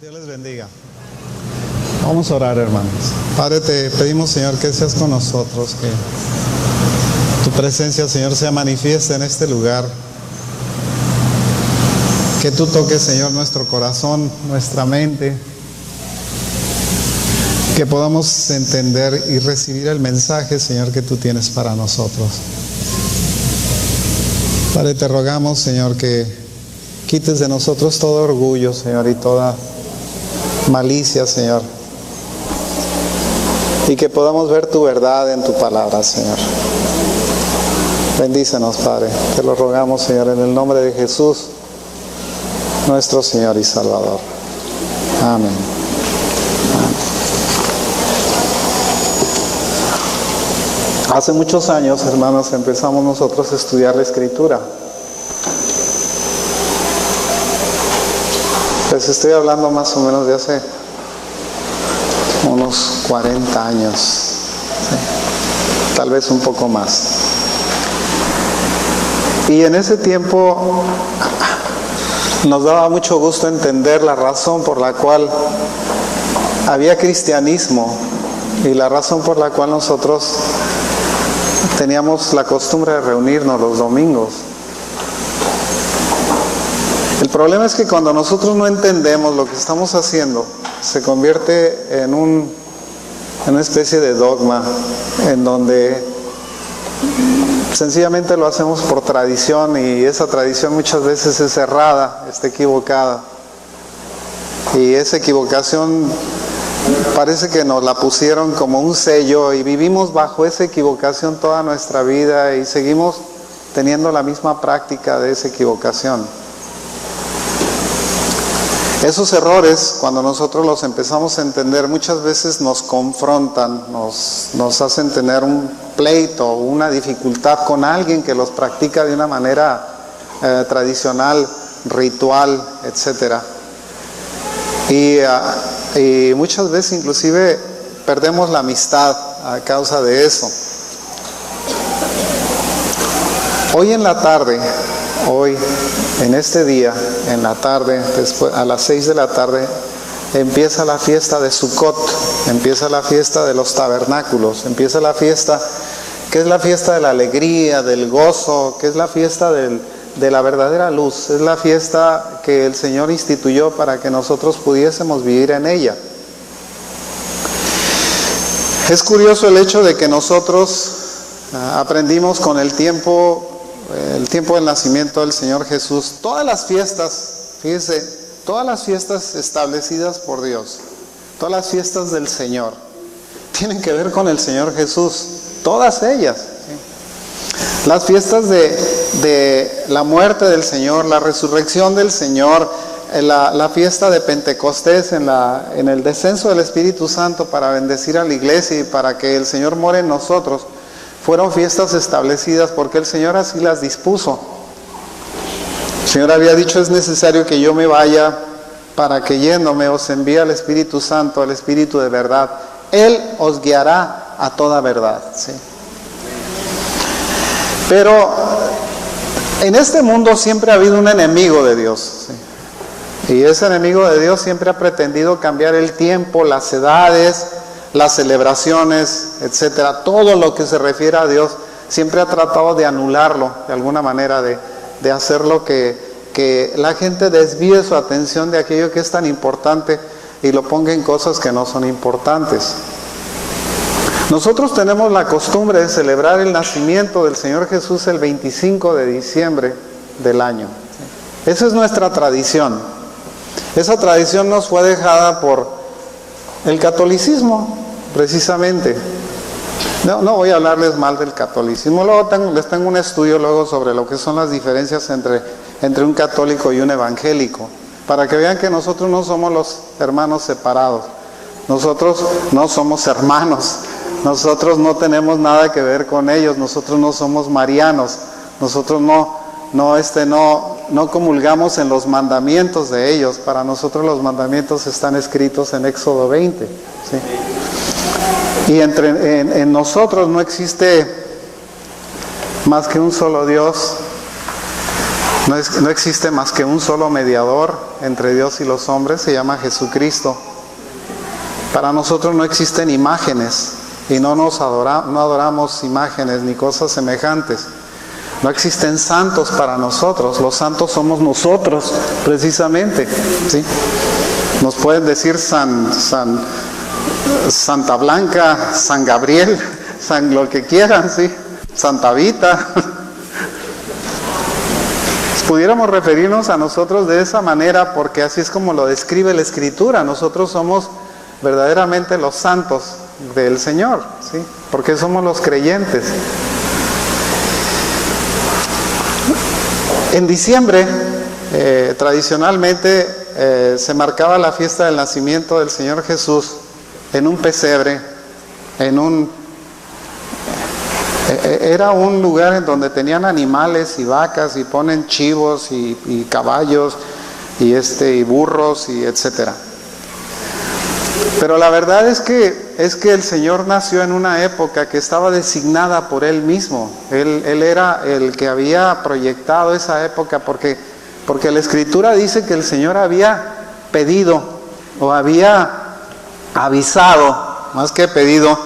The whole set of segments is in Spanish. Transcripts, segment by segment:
Dios les bendiga. Vamos a orar, hermanos. Padre, te pedimos, Señor, que seas con nosotros, que tu presencia, Señor, sea manifiesta en este lugar. Que tú toques, Señor, nuestro corazón, nuestra mente. Que podamos entender y recibir el mensaje, Señor, que tú tienes para nosotros. Padre, te rogamos, Señor, que quites de nosotros todo orgullo, Señor, y toda malicia, Señor, y que podamos ver tu verdad en tu palabra, Señor. Bendícenos, Padre, te lo rogamos, Señor, en el nombre de Jesús, nuestro Señor y Salvador. Amén. Hace muchos años, hermanos, empezamos nosotros a estudiar la Escritura. Pues estoy hablando más o menos de hace unos 40 años, ¿sí? Tal vez un poco más. Y en ese tiempo nos daba mucho gusto entender la razón por la cual había cristianismo y la razón por la cual nosotros teníamos la costumbre de reunirnos los domingos. El problema es que cuando nosotros no entendemos lo que estamos haciendo, se convierte en una especie de dogma, en donde sencillamente lo hacemos por tradición, y esa tradición muchas veces es errada, está equivocada. Y esa equivocación parece que nos la pusieron como un sello, y vivimos bajo esa equivocación toda nuestra vida y seguimos teniendo la misma práctica de esa equivocación. Esos errores, cuando nosotros los empezamos a entender, muchas veces nos confrontan, nos hacen tener un pleito o una dificultad con alguien que los practica de una manera tradicional, ritual, etc. Y muchas veces inclusive perdemos la amistad a causa de eso. Hoy en la tarde, hoy en este día, en la tarde, después, a las 6 de la tarde, empieza la fiesta de Sukkot, empieza la fiesta de los tabernáculos, empieza la fiesta que es la fiesta de la alegría, del gozo, que es la fiesta de la verdadera luz, es la fiesta que el Señor instituyó para que nosotros pudiésemos vivir en ella. Es curioso el hecho de que nosotros aprendimos con el tiempo del nacimiento del Señor Jesús, todas las fiestas, fíjese, todas las fiestas establecidas por Dios, todas las fiestas del Señor, tienen que ver con el Señor Jesús, todas ellas, ¿sí? Las fiestas de la muerte del Señor, la resurrección del Señor, la fiesta de Pentecostés, en el descenso del Espíritu Santo para bendecir a la iglesia y para que el Señor more en nosotros, fueron fiestas establecidas porque el Señor así las dispuso. El Señor había dicho: es necesario que yo me vaya para que yéndome os envíe al Espíritu Santo, al Espíritu de verdad. Él os guiará a toda verdad, ¿sí? Pero en este mundo siempre ha habido un enemigo de Dios, ¿sí? Y ese enemigo de Dios siempre ha pretendido cambiar el tiempo, las edades, las celebraciones, etcétera. Todo lo que se refiere a Dios siempre ha tratado de anularlo, de alguna manera, de hacerlo que la gente desvíe su atención de aquello que es tan importante y lo ponga en cosas que no son importantes. Nosotros tenemos la costumbre de celebrar el nacimiento del Señor Jesús el 25 de diciembre del año. Esa es nuestra tradición. Esa tradición nos fue dejada por el catolicismo, precisamente. No voy a hablarles mal del catolicismo. Luego les tengo un estudio luego sobre lo que son las diferencias entre un católico y un evangélico, para que vean que nosotros no somos los hermanos separados. Nosotros no somos hermanos. Nosotros no tenemos nada que ver con ellos. Nosotros no somos marianos. Nosotros no comulgamos en los mandamientos de ellos. Para nosotros los mandamientos están escritos en Éxodo 20, ¿sí? Y en nosotros no existe más que un solo Dios, No existe más que un solo mediador entre Dios y los hombres, se llama Jesucristo. Para nosotros no existen imágenes y no adoramos imágenes ni cosas semejantes. No existen santos para nosotros, los santos somos nosotros precisamente, ¿sí? Nos pueden decir Santa Blanca, San Gabriel, lo que quieran, ¿sí? Santa Vita. Pudiéramos referirnos a nosotros de esa manera porque así es como lo describe la Escritura. Nosotros somos verdaderamente los santos del Señor, ¿sí? Porque somos los creyentes. En diciembre, tradicionalmente, se marcaba la fiesta del nacimiento del Señor Jesús en un pesebre, era un lugar en donde tenían animales y vacas y ponen chivos y caballos y burros y etcétera. Pero la verdad es que el Señor nació en una época que estaba designada por Él mismo. Él era el que había proyectado esa época porque la Escritura dice que el Señor había pedido o había avisado, más que pedido,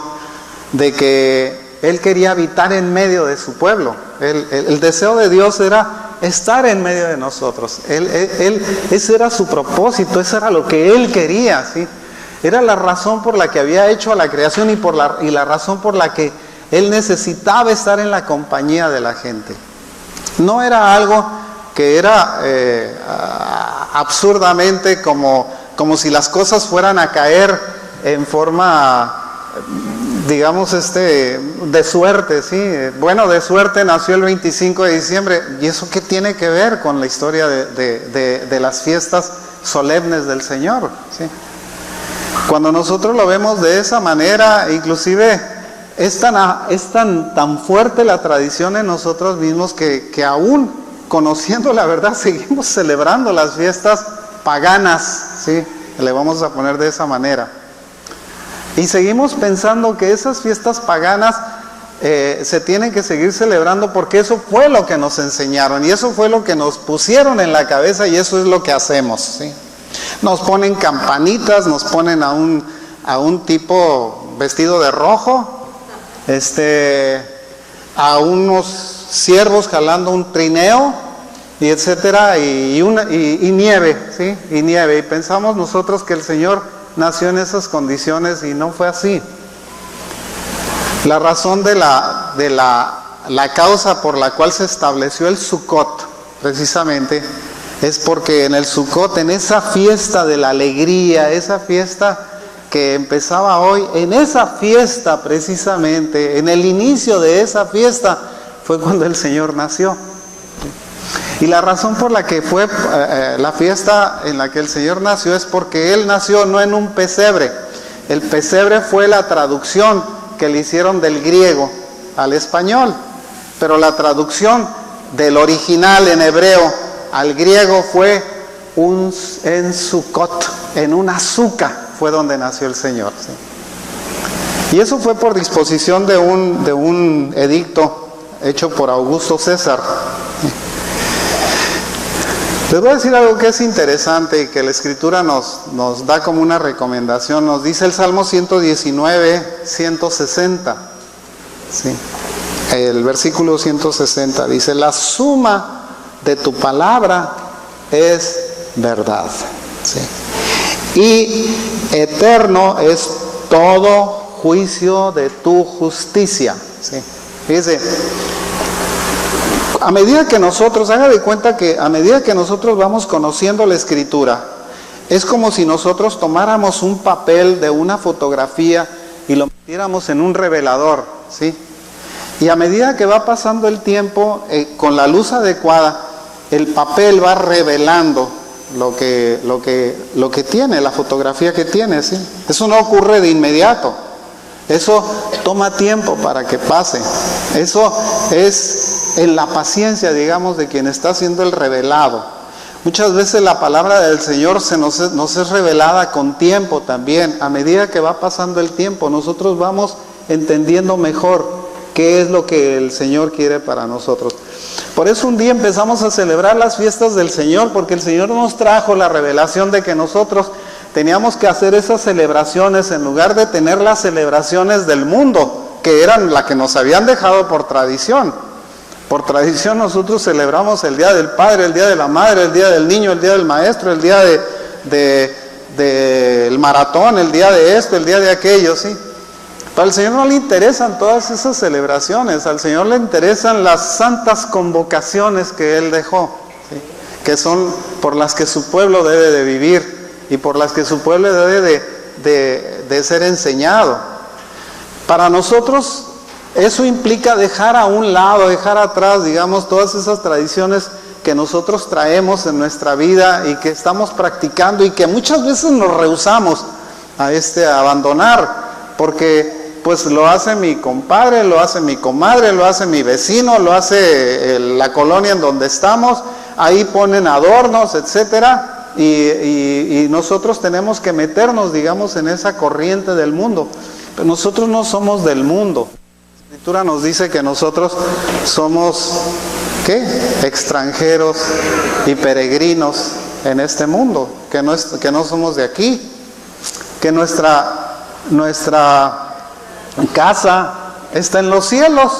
de que Él quería habitar en medio de su pueblo. El deseo de Dios era estar en medio de nosotros. Ese era su propósito, eso era lo que Él quería, ¿sí? Era la razón por la que había hecho a la creación y la razón por la que Él necesitaba estar en la compañía de la gente. No era algo que era absurdamente como si las cosas fueran a caer en forma, digamos, de suerte, ¿sí? Bueno, de suerte nació el 25 de diciembre. ¿Y eso qué tiene que ver con la historia de las fiestas solemnes del Señor? ¿Sí? Cuando nosotros lo vemos de esa manera, inclusive es tan fuerte la tradición en nosotros mismos que aún conociendo la verdad seguimos celebrando las fiestas paganas, ¿sí? Le vamos a poner de esa manera. Y seguimos pensando que esas fiestas paganas se tienen que seguir celebrando porque eso fue lo que nos enseñaron y eso fue lo que nos pusieron en la cabeza y eso es lo que hacemos, ¿sí? Nos ponen campanitas, nos ponen a un tipo vestido de rojo, a unos siervos jalando un trineo y etcétera, y nieve, ¿sí? Y nieve. Y pensamos nosotros que el Señor nació en esas condiciones y no fue así. La razón de la causa por la cual se estableció el Sukkot, precisamente, es porque en el Sukkot, en esa fiesta de la alegría, esa fiesta que empezaba hoy, en esa fiesta precisamente, en el inicio de esa fiesta, fue cuando el Señor nació. Y la razón por la que fue la fiesta en la que el Señor nació es porque Él nació no en un pesebre. El pesebre fue la traducción que le hicieron del griego al español, pero la traducción del original en hebreo al griego fue en Sukkot, en una azúcar fue donde nació el Señor, ¿sí? Y eso fue por disposición de un edicto hecho por Augusto César. Les voy a decir algo que es interesante y que la Escritura nos da como una recomendación. Nos dice el Salmo 119, 160, ¿sí? El versículo 160 dice: la suma de tu palabra es verdad, ¿sí? Y eterno es todo juicio de tu justicia, ¿sí? Fíjese, a medida que nosotros, haga de cuenta que a medida que nosotros vamos conociendo la Escritura, es como si nosotros tomáramos un papel de una fotografía y lo metiéramos en un revelador, ¿sí? Y a medida que va pasando el tiempo, con la luz adecuada, el papel va revelando lo que tiene, la fotografía que tiene, ¿sí? Eso no ocurre de inmediato. Eso toma tiempo para que pase. Eso es en la paciencia, digamos, de quien está haciendo el revelado. Muchas veces la palabra del Señor nos es revelada con tiempo también. A medida que va pasando el tiempo, nosotros vamos entendiendo mejor qué es lo que el Señor quiere para nosotros. Por eso un día empezamos a celebrar las fiestas del Señor, porque el Señor nos trajo la revelación de que nosotros teníamos que hacer esas celebraciones en lugar de tener las celebraciones del mundo, que eran la que nos habían dejado por tradición. Por tradición nosotros celebramos el Día del Padre, el Día de la Madre, el Día del Niño, el Día del Maestro, el Día del maratón, el día de esto, el día de aquello, ¿sí? Pero al Señor no le interesan todas esas celebraciones, al Señor le interesan las santas convocaciones que Él dejó, ¿sí? Que son por las que su pueblo debe de vivir y por las que su pueblo debe de ser enseñado. Para nosotros eso implica dejar a un lado, dejar atrás, digamos, todas esas tradiciones que nosotros traemos en nuestra vida y que estamos practicando y que muchas veces nos rehusamos a abandonar, porque pues lo hace mi compadre, lo hace mi comadre, lo hace mi vecino, lo hace la colonia en donde estamos, ahí ponen adornos, etcétera, y nosotros tenemos que meternos, digamos, en esa corriente del mundo. Pero nosotros no somos del mundo. La Escritura nos dice que nosotros somos, ¿qué? Extranjeros y peregrinos en este mundo, que no somos de aquí, que nuestra casa está en los cielos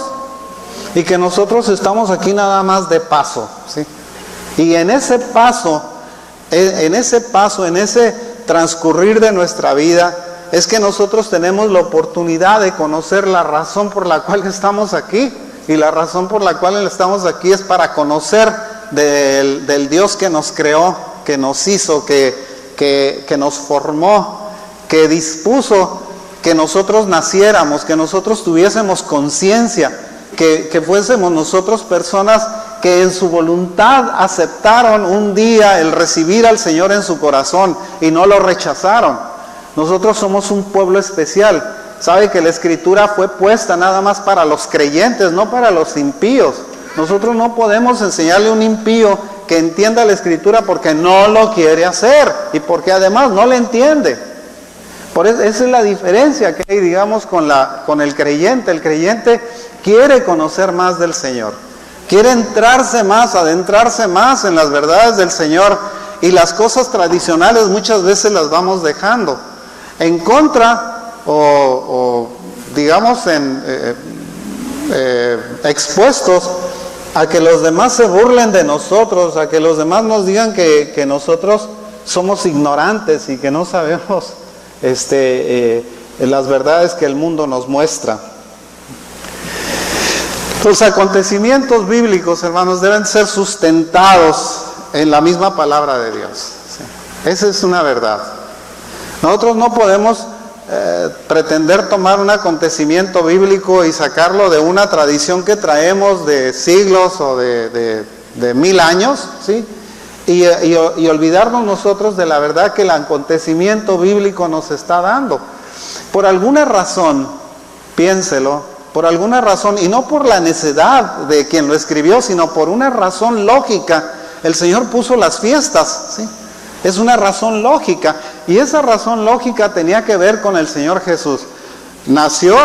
y que nosotros estamos aquí nada más de paso, ¿sí? Y en ese paso, en ese transcurrir de nuestra vida, es que nosotros tenemos la oportunidad de conocer la razón por la cual estamos aquí. Y la razón por la cual estamos aquí es para conocer del Dios que nos creó, que nos hizo, que nos formó, que dispuso que nosotros naciéramos, que nosotros tuviésemos conciencia, que fuésemos nosotros personas que en su voluntad aceptaron un día el recibir al Señor en su corazón y no lo rechazaron. Nosotros somos un pueblo especial. Sabe que la Escritura fue puesta nada más para los creyentes, no para los impíos. Nosotros no podemos enseñarle a un impío que entienda la Escritura porque no lo quiere hacer y porque además no le entiende. Por eso, esa es la diferencia que hay, digamos, con el creyente. El creyente quiere conocer más del Señor, quiere adentrarse más en las verdades del Señor, y las cosas tradicionales muchas veces las vamos dejando en contra o digamos expuestos a que los demás se burlen de nosotros, a que los demás nos digan que nosotros somos ignorantes y que no sabemos las verdades que el mundo nos muestra. Los acontecimientos bíblicos, hermanos, deben ser sustentados en la misma palabra de Dios, ¿sí? Esa es una verdad. Nosotros no podemos pretender tomar un acontecimiento bíblico y sacarlo de una tradición que traemos de siglos o de 1000 años, ¿sí? Y olvidarnos nosotros de la verdad que el acontecimiento bíblico nos está dando. Por alguna razón, piénselo, por alguna razón, y no por la necedad de quien lo escribió, sino por una razón lógica, el Señor puso las fiestas, ¿sí? Es una razón lógica, y esa razón lógica tenía que ver con el Señor Jesús. Nació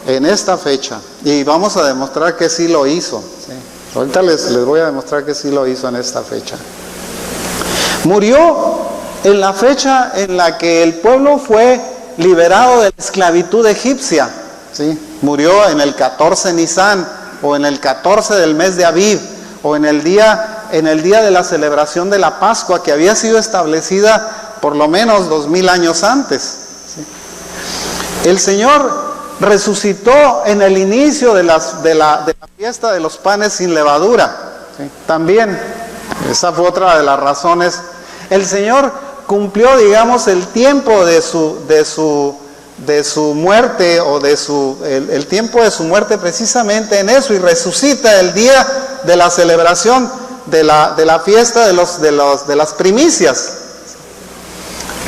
en esta fecha, y vamos a demostrar que sí lo hizo, ¿sí? Ahorita les voy a demostrar que sí lo hizo en esta fecha. Murió en la fecha en la que el pueblo fue liberado de la esclavitud egipcia, ¿sí? Murió en el 14 Nisan, o en el 14 del mes de Aviv, o en el día de la celebración de la Pascua, que había sido establecida por lo menos 2000 años antes, ¿sí? El Señor resucitó en el inicio de la fiesta de los panes sin levadura, ¿sí? También, esa fue otra de las razones. El Señor cumplió, digamos, el tiempo de su muerte, o el tiempo de su muerte precisamente en eso, y resucita el día de la celebración de la fiesta de las primicias.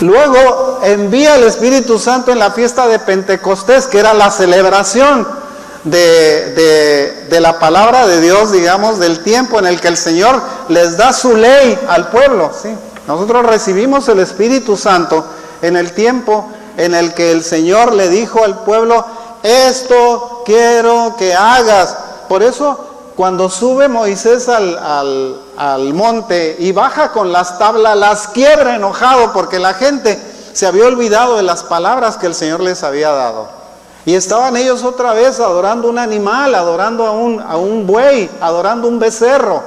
Luego envía el Espíritu Santo en la fiesta de Pentecostés, que era la celebración de la palabra de Dios, digamos, del tiempo en el que el Señor les da su ley al pueblo, ¿sí? Nosotros recibimos el Espíritu Santo en el tiempo en el que el Señor le dijo al pueblo: esto quiero que hagas. Por eso, cuando sube Moisés al monte y baja con las tablas, las quiebra enojado porque la gente se había olvidado de las palabras que el Señor les había dado. Y estaban ellos otra vez adorando un animal, adorando a un buey, adorando un becerro.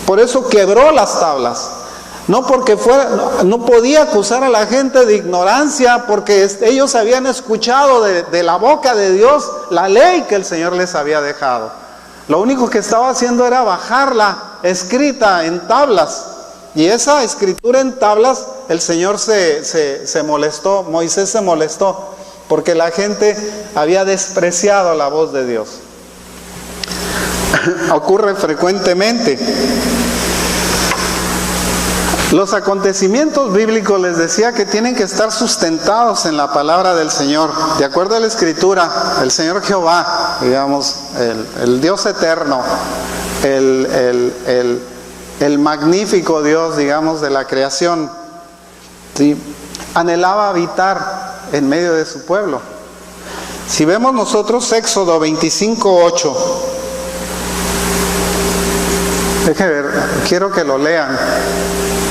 Por eso quebró las tablas. No porque no podía acusar a la gente de ignorancia, porque ellos habían escuchado de la boca de Dios la ley que el Señor les había dejado. Lo único que estaba haciendo era bajarla escrita en tablas. Y esa escritura en tablas, el Señor se molestó, Moisés se molestó, porque la gente había despreciado la voz de Dios. Ocurre frecuentemente. Los acontecimientos bíblicos, les decía, que tienen que estar sustentados en la palabra del Señor. De acuerdo a la Escritura, el Señor Jehová, digamos, el Dios eterno, el magnífico Dios, digamos, de la creación, ¿sí?, anhelaba habitar en medio de su pueblo. Si vemos nosotros Éxodo 25:8, déjenme ver, quiero que lo lean.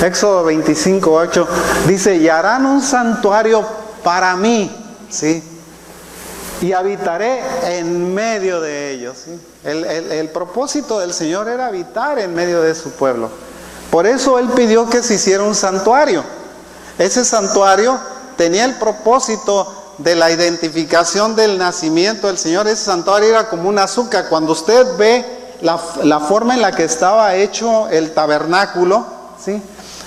Éxodo 25:8 dice: y harán un santuario para mí, ¿sí?, y habitaré en medio de ellos, ¿sí? El propósito del Señor era habitar en medio de su pueblo. Por eso Él pidió que se hiciera un santuario. Ese santuario tenía el propósito de la identificación del nacimiento del Señor. Ese santuario era como un azúcar. Cuando usted ve la forma en la que estaba hecho el tabernáculo, ¿sí?,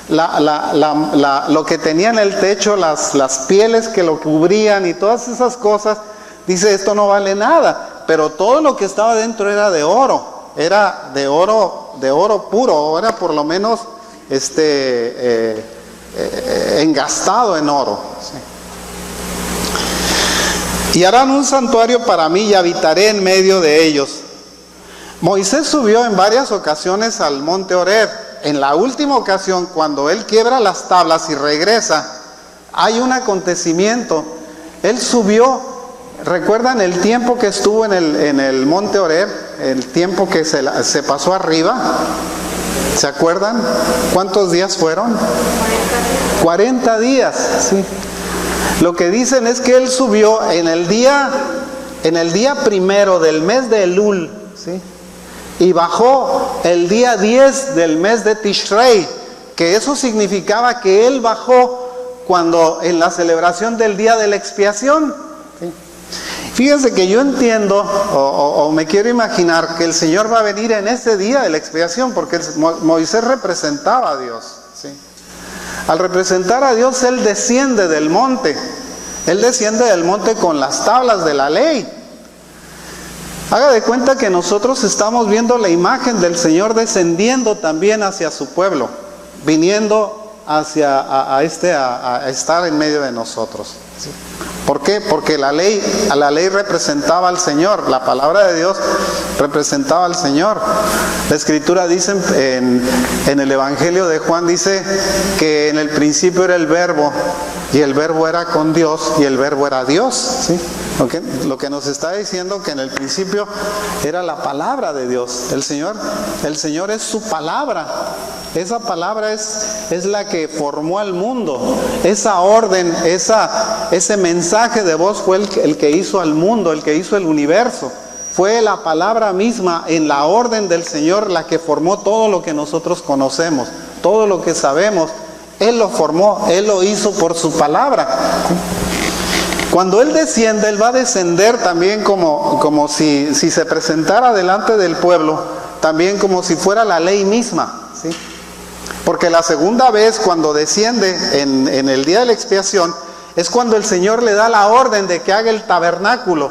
lo que tenía en el techo, las pieles que lo cubrían y todas esas cosas, dice, esto no vale nada, pero todo lo que estaba dentro era de oro, de oro puro, era por lo menos engastado en oro, ¿sí? Y harán un santuario para mí y habitaré en medio de ellos. Moisés subió en varias ocasiones al monte Horeb. En la última ocasión, cuando él quiebra las tablas y regresa, hay un acontecimiento. Él subió, ¿recuerdan el tiempo que estuvo en el monte Horeb? El tiempo que se pasó arriba. ¿Se acuerdan? ¿Cuántos días fueron? 40 días, sí. Lo que dicen es que él subió en el día primero del mes de Elul, ¿sí?, y bajó el día 10 del mes de Tishrei, que eso significaba que él bajó en la celebración del día de la expiación, ¿sí? Fíjense que yo entiendo o me quiero imaginar que el Señor va a venir en ese día de la expiación, porque Moisés representaba a Dios, ¿sí? Al representar a Dios, él desciende del monte. Él desciende del monte con las tablas de la ley. Haga de cuenta que nosotros estamos viendo la imagen del Señor descendiendo también hacia su pueblo, viniendo a estar en medio de nosotros, ¿sí? ¿Por qué? Porque la ley representaba al Señor, la palabra de Dios representaba al Señor. La Escritura dice en el Evangelio de Juan, dice que en el principio era el Verbo, y el Verbo era con Dios, y el Verbo era Dios, ¿sí? Lo que nos está diciendo que en el principio era la palabra de Dios. El Señor es su palabra. Esa palabra es la que formó al mundo. Esa orden, ese mensaje de voz fue el que hizo al mundo, el que hizo el universo. Fue la palabra misma en la orden del Señor la que formó todo lo que nosotros conocemos, todo lo que sabemos. Él lo formó, Él lo hizo por su palabra. Cuando Él desciende, Él va a descender también como si se presentara delante del pueblo, también como si fuera la ley misma, ¿sí? Porque la segunda vez, cuando desciende en el día de la expiación, es cuando el Señor le da la orden de que haga el tabernáculo.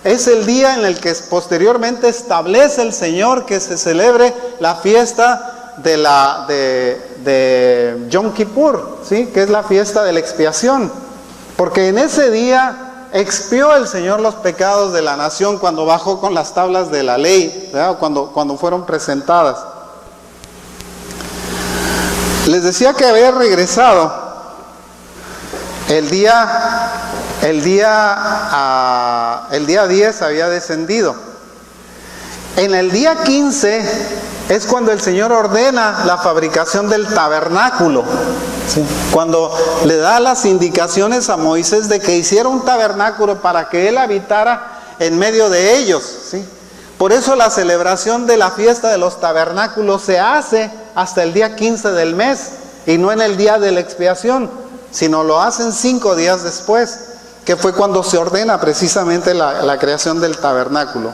Es el día en el que posteriormente establece el Señor que se celebre la fiesta de Yom Kippur, ¿sí?, que es la fiesta de la expiación. Porque en ese día expió el Señor los pecados de la nación cuando bajó con las tablas de la ley, ¿verdad? Cuando fueron presentadas. Les decía que había regresado el día 10 había descendido. En el día 15 es cuando el Señor ordena la fabricación del tabernáculo. ¿Sí? Cuando le da las indicaciones a Moisés de que hiciera un tabernáculo para que él habitara en medio de ellos. ¿Sí? Por eso la celebración de la fiesta de los tabernáculos se hace hasta el día 15 del mes y no en el día de la expiación, sino lo hacen 5 días después, que fue cuando se ordena precisamente la creación del tabernáculo.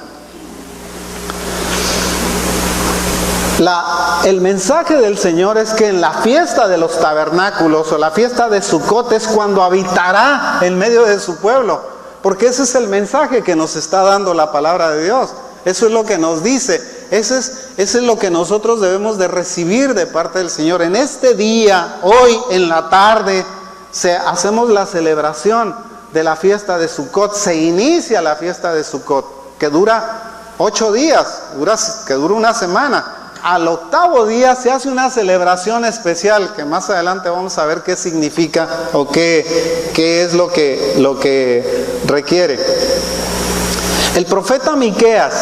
El mensaje del Señor es que en la fiesta de los tabernáculos o la fiesta de Sucot es cuando habitará en medio de su pueblo, porque ese es el mensaje que nos está dando la palabra de Dios. Eso es lo que nos dice, eso es lo que nosotros debemos de recibir de parte del Señor. En este día, hoy en la tarde, hacemos la celebración de la fiesta de Sucot, se inicia la fiesta de Sucot, que dura 8 días, que dura una semana. Al 8º día se hace una celebración especial, que más adelante vamos a ver qué significa o qué es lo que requiere. El profeta Miqueas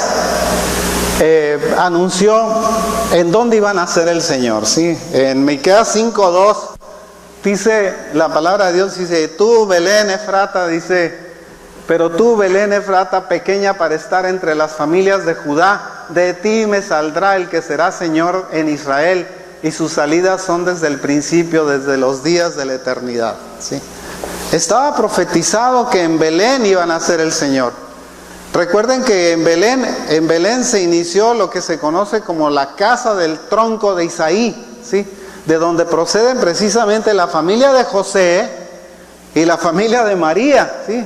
anunció en dónde iba a nacer el Señor, ¿sí? En Miqueas 5:2 dice, la palabra de Dios dice, tú Belén Efrata, dice, pero tú Belén Efrata, pequeña para estar entre las familias de Judá, de ti me saldrá el que será Señor en Israel, y sus salidas son desde el principio, desde los días de la eternidad. ¿Sí? Estaba profetizado que en Belén iba a nacer el Señor. Recuerden que en Belén se inició lo que se conoce como la casa del tronco de Isaí, ¿sí? De donde proceden precisamente la familia de José y la familia de María, ¿sí?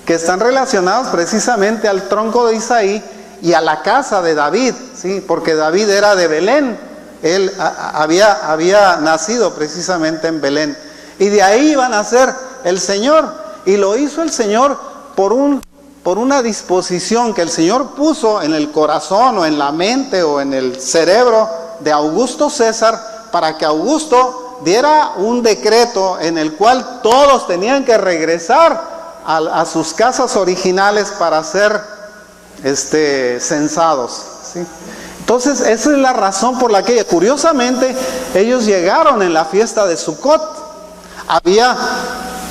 Que están relacionados precisamente al tronco de Isaí y a la casa de David, ¿sí? Porque David era de Belén, él había nacido precisamente en Belén, y de ahí iba a nacer el Señor, y lo hizo el Señor por una disposición que el Señor puso en el corazón o en la mente o en el cerebro de Augusto César, para que Augusto diera un decreto en el cual todos tenían que regresar a sus casas originales para ser censados, ¿sí? Entonces esa es la razón por la que, curiosamente, ellos llegaron en la fiesta de Sucot. Había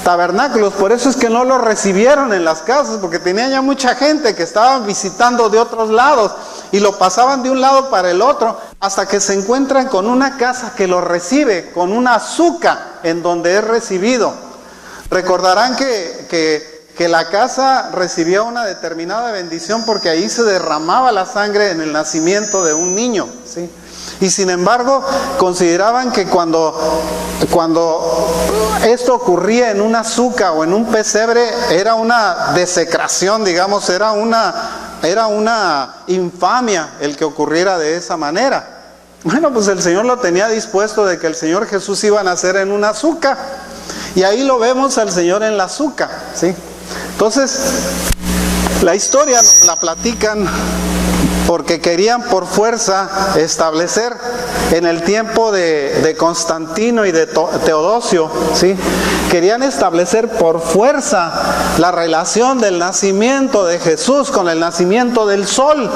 tabernáculos, por eso es que no los recibieron en las casas, porque tenían ya mucha gente que estaban visitando de otros lados y lo pasaban de un lado para el otro, hasta que se encuentran con una casa que los recibe, con una azuca en donde es recibido. Recordarán que la casa recibía una determinada bendición porque ahí se derramaba la sangre en el nacimiento de un niño, ¿sí? Y sin embargo consideraban que cuando esto ocurría en una azuca o en un pesebre, era una desecración, digamos, era una infamia el que ocurriera de esa manera. Bueno, pues el Señor lo tenía dispuesto, de que el Señor Jesús iba a nacer en una azuca, y ahí lo vemos al Señor en la azuca, ¿sí? Entonces, la historia nos la platican porque querían por fuerza establecer en el tiempo de Constantino y de Teodosio, ¿sí? Querían establecer por fuerza la relación del nacimiento de Jesús con el nacimiento del sol.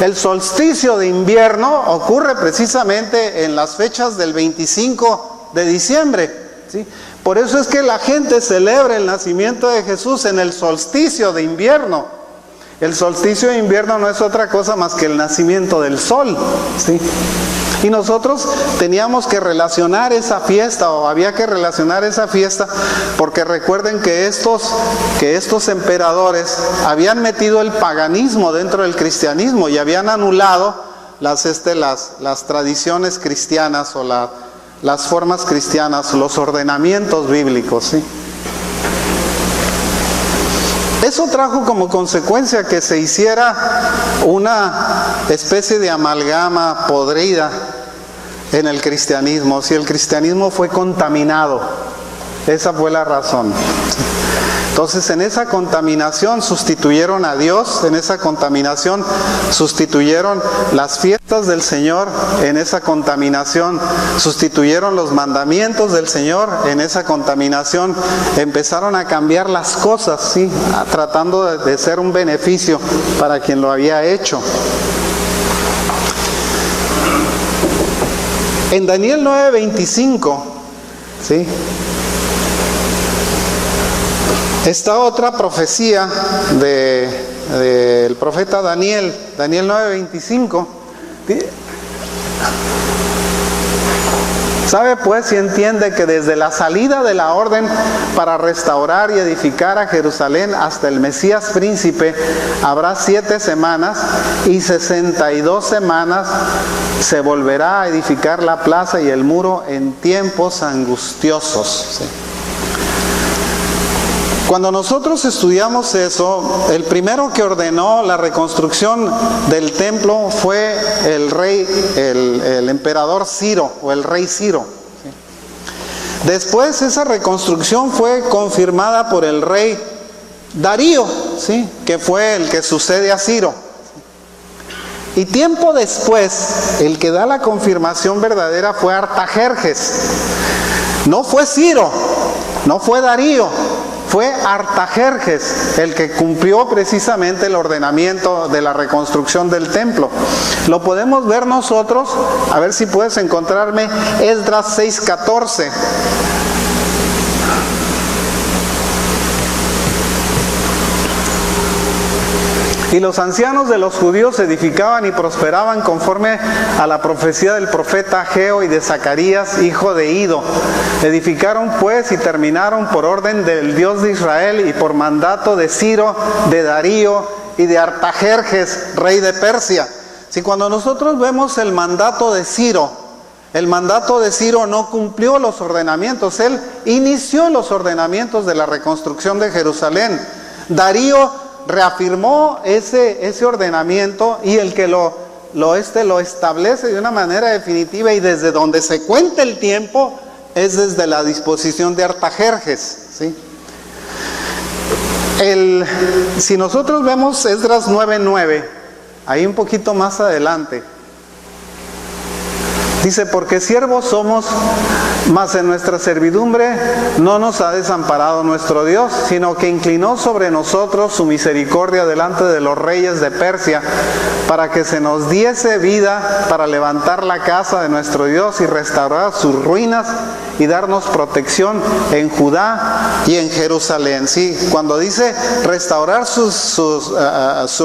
El solsticio de invierno ocurre precisamente en las fechas del 25 de diciembre, ¿sí? Por eso es que la gente celebra el nacimiento de Jesús en el solsticio de invierno. El solsticio de invierno no es otra cosa más que el nacimiento del sol, ¿sí? Y nosotros teníamos que relacionar esa fiesta, o había que relacionar esa fiesta, porque recuerden que estos emperadores habían metido el paganismo dentro del cristianismo y habían anulado las tradiciones cristianas o las formas cristianas, los ordenamientos bíblicos, ¿sí? Eso trajo como consecuencia que se hiciera una especie de amalgama podrida en el cristianismo. Si el cristianismo fue contaminado, esa fue la razón. Entonces, en esa contaminación sustituyeron a Dios, en esa contaminación sustituyeron las fiestas del Señor, en esa contaminación sustituyeron los mandamientos del Señor, en esa contaminación empezaron a cambiar las cosas, ¿sí? Tratando de ser un beneficio para quien lo había hecho. En Daniel 9:25, ¿sí?, está otra profecía del profeta Daniel, Daniel 9:25. Sabe pues y entiende que desde la salida de la orden para restaurar y edificar a Jerusalén hasta el Mesías príncipe habrá 7 semanas y 62 semanas se volverá a edificar la plaza y el muro en tiempos angustiosos. ¿Sí? Cuando nosotros estudiamos eso, el primero que ordenó la reconstrucción del templo fue el rey, el emperador Ciro, o el rey Ciro. Después esa reconstrucción fue confirmada por el rey Darío, ¿sí?, que fue el que sucede a Ciro. Y tiempo después, el que da la confirmación verdadera fue Artajerjes. No fue Ciro, no fue Darío. Fue Artajerjes el que cumplió precisamente el ordenamiento de la reconstrucción del templo. Lo podemos ver nosotros, a ver si puedes encontrarme Esdras 6:14. Y los ancianos de los judíos edificaban y prosperaban conforme a la profecía del profeta Ageo y de Zacarías, hijo de Ido. Edificaron pues y terminaron por orden del Dios de Israel y por mandato de Ciro, de Darío y de Artajerjes, rey de Persia. Si cuando nosotros vemos el mandato de Ciro no cumplió los ordenamientos, él inició los ordenamientos de la reconstrucción de Jerusalén. Darío reafirmó ese ordenamiento y el que lo establece de una manera definitiva y desde donde se cuenta el tiempo es desde la disposición de Artajerjes, ¿sí? Si nosotros vemos Esdras 9:9, ahí un poquito más adelante, dice: porque siervos somos, mas en nuestra servidumbre no nos ha desamparado nuestro Dios, sino que inclinó sobre nosotros su misericordia delante de los reyes de Persia, para que se nos diese vida para levantar la casa de nuestro Dios y restaurar sus ruinas y darnos protección en Judá y en Jerusalén. Sí, cuando dice restaurar sus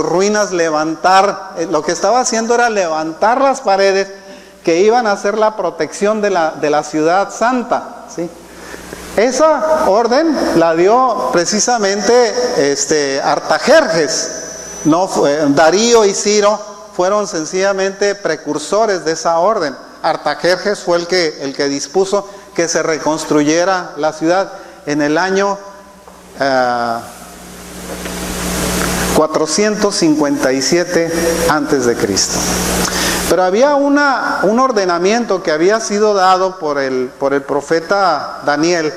ruinas, levantar, lo que estaba haciendo era levantar las paredes que iban a ser la protección de la ciudad santa, ¿sí? Esa orden la dio precisamente Artajerjes. No Darío y Ciro fueron sencillamente precursores de esa orden. Artajerjes fue el que dispuso que se reconstruyera la ciudad en el año 457 antes de Cristo. Pero había un ordenamiento que había sido dado por el profeta Daniel,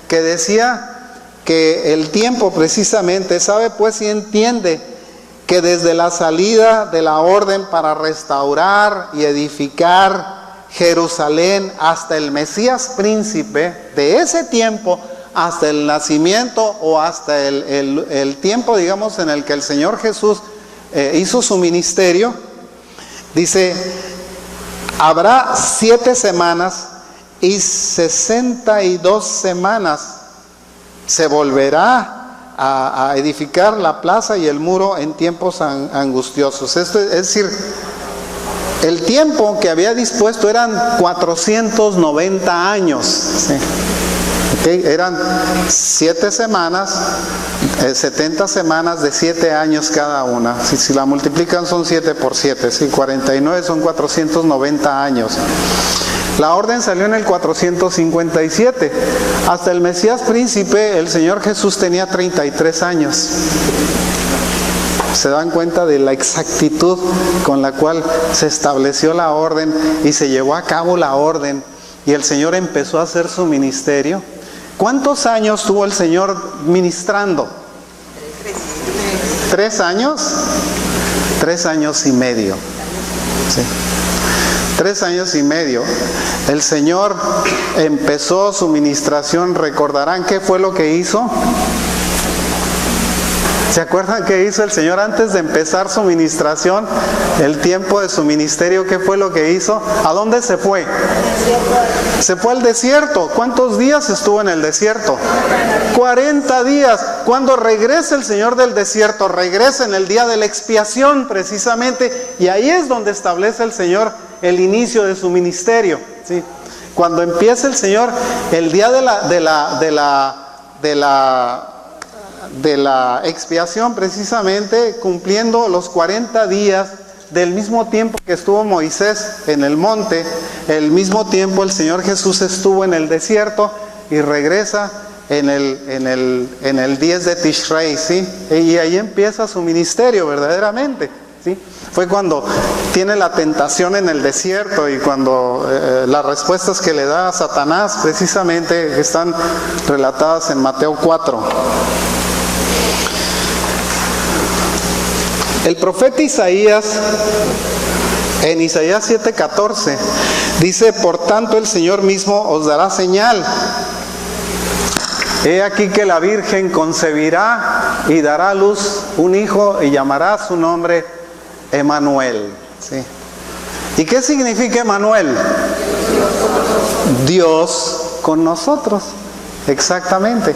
que decía que el tiempo precisamente, sabe pues y entiende que desde la salida de la orden para restaurar y edificar Jerusalén hasta el Mesías príncipe, de ese tiempo hasta el nacimiento o hasta el tiempo, digamos, en el que el Señor Jesús hizo su ministerio, dice: habrá 7 semanas y 62 semanas se volverá a edificar la plaza y el muro en tiempos angustiosos. Esto es decir, el tiempo que había dispuesto eran 490 años, ¿sí? ¿Okay? Eran 7 semanas, 70 semanas de 7 años cada una. Si la multiplican son 7 por 7, ¿sí? 49 son 490 años. La orden salió en el 457. Hasta el Mesías príncipe, el Señor Jesús tenía 33 años. Se dan cuenta de la exactitud con la cual se estableció la orden y se llevó a cabo la orden, y el Señor empezó a hacer su ministerio. ¿Cuántos años tuvo el Señor ministrando? 3 años. 3 años y medio. ¿Sí? 3 años y medio. El Señor empezó su ministración. Recordarán qué fue lo que hizo. ¿Se acuerdan qué hizo el Señor antes de empezar su ministración? El tiempo de su ministerio, ¿qué fue lo que hizo? ¿A dónde se fue? Se fue al desierto. ¿Cuántos días estuvo en el desierto? 40 días. Cuando regresa el Señor del desierto, regresa en el día de la expiación precisamente, y ahí es donde establece el Señor el inicio de su ministerio, ¿sí? Cuando empieza el Señor, el día de la expiación, precisamente cumpliendo los 40 días, del mismo tiempo que estuvo Moisés en el monte, el mismo tiempo el Señor Jesús estuvo en el desierto y regresa en el 10 de Tishrei, ¿sí? Y ahí empieza su ministerio verdaderamente, ¿sí? Fue cuando tiene la tentación en el desierto y cuando las respuestas que le da a Satanás precisamente están relatadas en Mateo 4. El profeta Isaías, en Isaías 7:14, dice: por tanto el Señor mismo os dará señal. He aquí que la Virgen concebirá y dará a luz un hijo y llamará su nombre Emmanuel. ¿Sí? ¿Y qué significa Emmanuel? Dios con nosotros. Exactamente.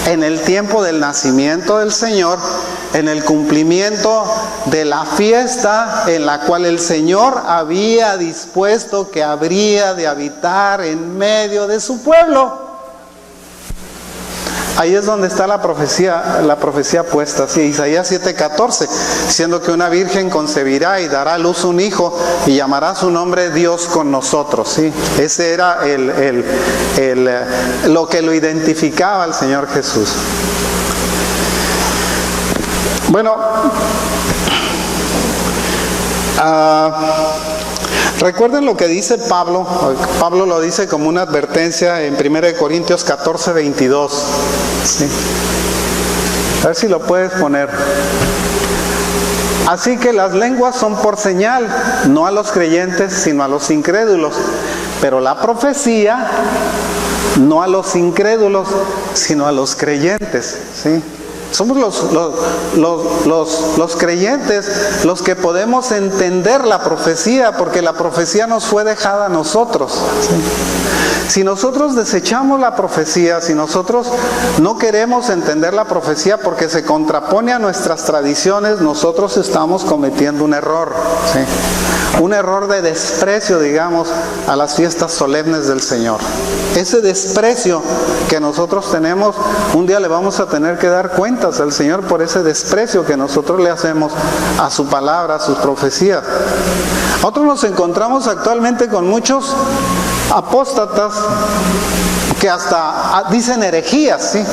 En el tiempo del nacimiento del Señor, en el cumplimiento de la fiesta en la cual el Señor había dispuesto que habría de habitar en medio de su pueblo. Ahí es donde está la profecía puesta, sí, Isaías 7:14, diciendo que una virgen concebirá y dará a luz un hijo y llamará su nombre Dios con nosotros, sí. Ese era lo que lo identificaba al Señor Jesús. Bueno, recuerden lo que dice Pablo. Pablo lo dice como una advertencia en 1 Corintios 14:22. ¿Sí? A ver si lo puedes poner. Así que las lenguas son por señal, no a los creyentes, sino a los incrédulos. Pero la profecía, no a los incrédulos, sino a los creyentes. ¿Sí? Somos los creyentes los que podemos entender la profecía, porque la profecía nos fue dejada a nosotros, ¿sí? Si nosotros desechamos la profecía, si nosotros no queremos entender la profecía porque se contrapone a nuestras tradiciones, nosotros estamos cometiendo un error, ¿sí? Un error de desprecio, digamos, a las fiestas solemnes del Señor. Ese desprecio que nosotros tenemos, un día le vamos a tener que dar cuentas al Señor por ese desprecio que nosotros le hacemos a su palabra, a sus profecías. Nosotros nos encontramos actualmente con muchos apóstatas que hasta dicen herejías, ¿sí?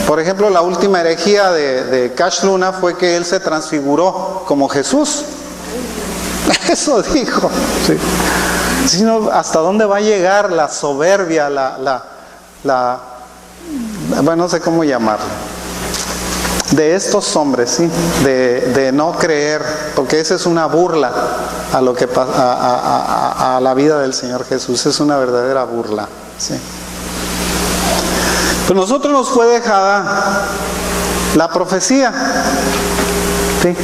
Por ejemplo, la última herejía de Cash Luna fue que él se transfiguró como Jesús. Eso dijo, ¿sí? Sino, ¿hasta dónde va a llegar la soberbia, bueno, no sé cómo llamarlo, de estos hombres, ¿sí? De no creer, porque esa es una burla a lo que a la vida del Señor Jesús, es una verdadera burla, ¿sí? Pero nosotros nos fue dejada la profecía, ¿sí?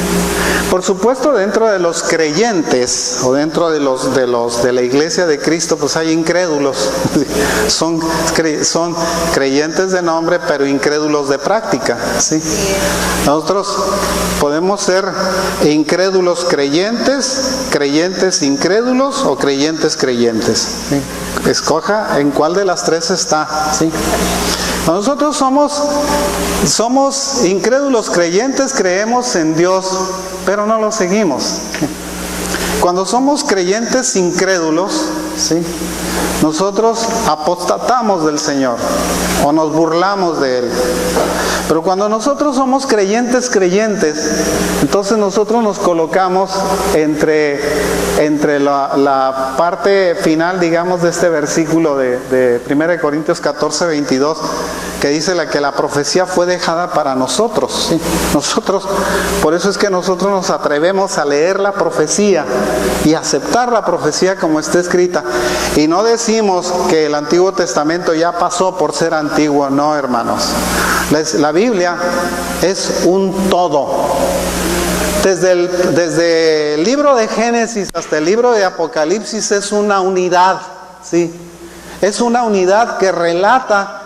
Por supuesto, dentro de los creyentes o dentro de la iglesia de Cristo, pues hay incrédulos. Son creyentes de nombre, pero incrédulos de práctica, ¿sí? Nosotros podemos ser incrédulos creyentes, creyentes incrédulos o creyentes creyentes, ¿sí? Escoja en cuál de las tres está, ¿sí? Nosotros somos incrédulos creyentes, creemos en Dios, pero no lo seguimos. Cuando somos creyentes incrédulos, ¿sí? Nosotros apostatamos del Señor o nos burlamos de Él. Pero cuando nosotros somos creyentes, entonces nosotros nos colocamos entre la parte final, digamos, de este versículo de 1 Corintios 14:22, que dice que la profecía fue dejada para nosotros, ¿sí? Por eso es que nosotros nos atrevemos a leer la profecía y aceptar la profecía como está escrita. Y no decimos que el Antiguo Testamento ya pasó por ser antiguo, no, hermanos. La Biblia es un todo. Desde el libro de Génesis hasta el libro de Apocalipsis es una unidad, ¿sí? Es una unidad que relata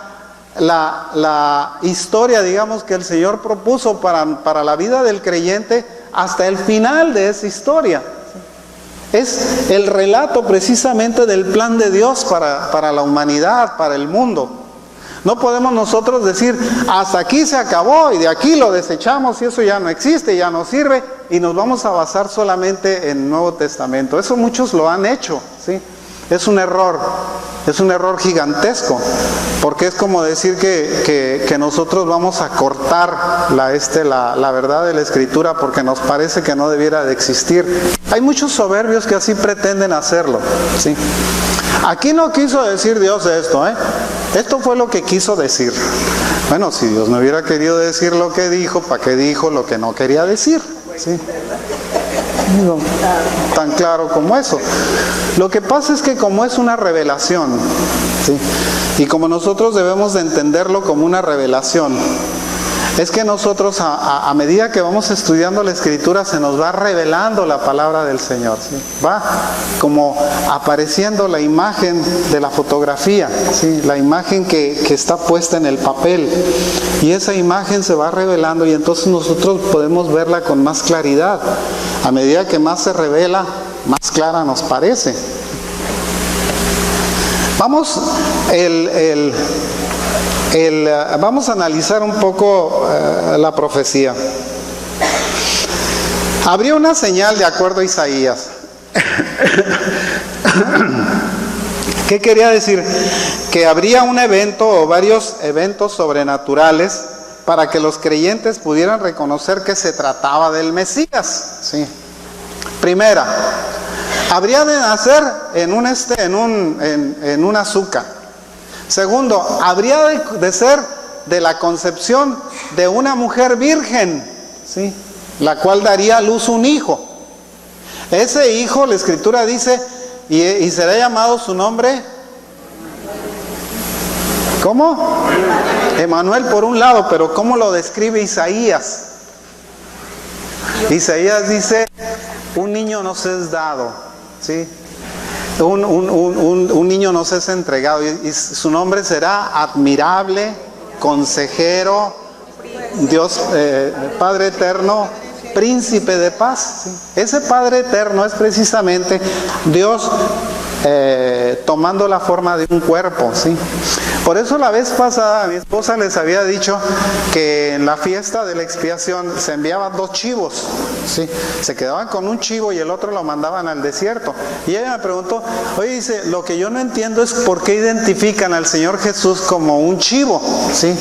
la historia, digamos, que el Señor propuso para la vida del creyente hasta el final de esa historia. Es el relato precisamente del plan de Dios para la humanidad, para el mundo. No podemos nosotros decir, hasta aquí se acabó y de aquí lo desechamos y eso ya no existe, ya no sirve, y nos vamos a basar solamente en el Nuevo Testamento. Eso muchos lo han hecho, ¿sí? Es un error gigantesco, porque es como decir que nosotros vamos a cortar la verdad de la Escritura porque nos parece que no debiera de existir. Hay muchos soberbios que así pretenden hacerlo, ¿sí? Aquí no quiso decir Dios esto, esto fue lo que quiso decir. Bueno, si Dios no hubiera querido decir lo que dijo, ¿para qué dijo lo que no quería decir? ¿Sí? No, tan claro como eso. Lo que pasa es que como es una revelación, ¿sí? Y como nosotros debemos de entenderlo como una revelación, es que nosotros a medida que vamos estudiando la Escritura se nos va revelando la palabra del Señor, ¿sí? Va como apareciendo la imagen de la fotografía, ¿sí? La imagen que está puesta en el papel, y esa imagen se va revelando y entonces nosotros podemos verla con más claridad. A medida que más se revela, más clara nos parece. Vamos a analizar un poco la profecía. Habría una señal de acuerdo a Isaías. ¿Qué quería decir? Que habría un evento o varios eventos sobrenaturales para que los creyentes pudieran reconocer que se trataba del Mesías, ¿sí? Primera, habría de nacer en un azúcar. Segundo, habría de ser de la concepción de una mujer virgen, ¿sí? La cual daría a luz un hijo. Ese hijo, la Escritura dice, y será llamado su nombre, ¿cómo? Emanuel por un lado, pero ¿cómo lo describe Isaías? Isaías dice, un niño nos es dado, ¿sí? Un niño nos es entregado, y su nombre será admirable, consejero, Dios, Padre eterno, príncipe de paz, ¿sí? Ese Padre eterno es precisamente Dios tomando la forma de un cuerpo, ¿sí? Por eso la vez pasada a mi esposa les había dicho que en la fiesta de la expiación se enviaban 2 chivos, ¿sí? Se quedaban con un chivo y el otro lo mandaban al desierto. Y ella me preguntó, oye, dice, lo que yo no entiendo es por qué identifican al Señor Jesús como un chivo, ¿sí?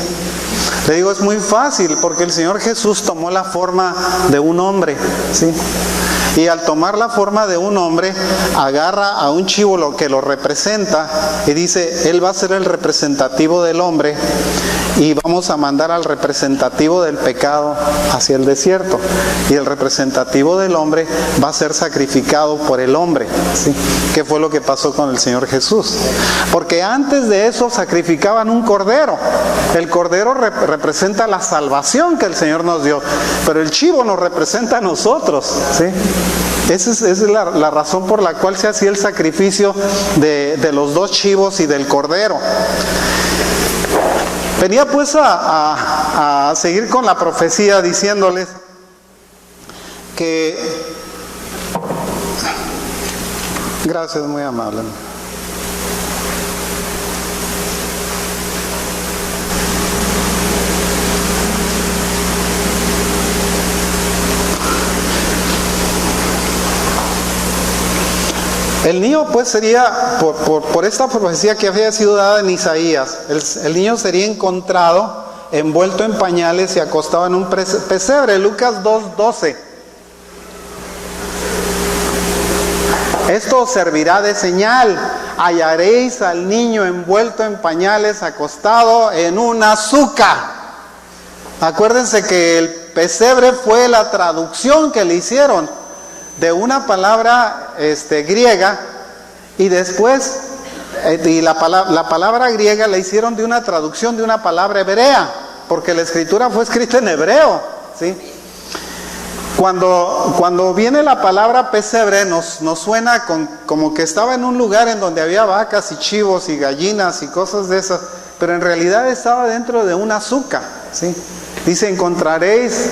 Le digo, es muy fácil, porque el Señor Jesús tomó la forma de un hombre, ¿sí? Y al tomar la forma de un hombre, agarra a un chivo que lo representa y dice, él va a ser el representativo del hombre y vamos a mandar al representativo del pecado hacia el desierto. Y el representativo del hombre va a ser sacrificado por el hombre, ¿sí? ¿Qué fue lo que pasó con el Señor Jesús? Porque antes de eso sacrificaban un cordero. El cordero representa la salvación que el Señor nos dio, pero el chivo nos representa a nosotros, ¿sí? Esa es la razón por la cual se hacía el sacrificio de los 2 chivos y del cordero. Venía pues a seguir con la profecía diciéndoles que... Gracias, muy amable. El niño pues sería, por esta profecía que había sido dada en Isaías, el niño sería encontrado envuelto en pañales y acostado en un pesebre. Lucas 2:12. Esto servirá de señal. Hallaréis al niño envuelto en pañales, acostado en un azúcar. Acuérdense que el pesebre fue la traducción que le hicieron de una palabra griega, y después la palabra griega la hicieron de una traducción de una palabra hebrea. porque la escritura fue escrita en hebreo, ¿sí? Cuando viene la palabra pesebre nos suena como que estaba en un lugar en donde había vacas y chivos y gallinas y cosas de esas, pero en realidad estaba dentro de una azuca, ¿sí? Dice, encontraréis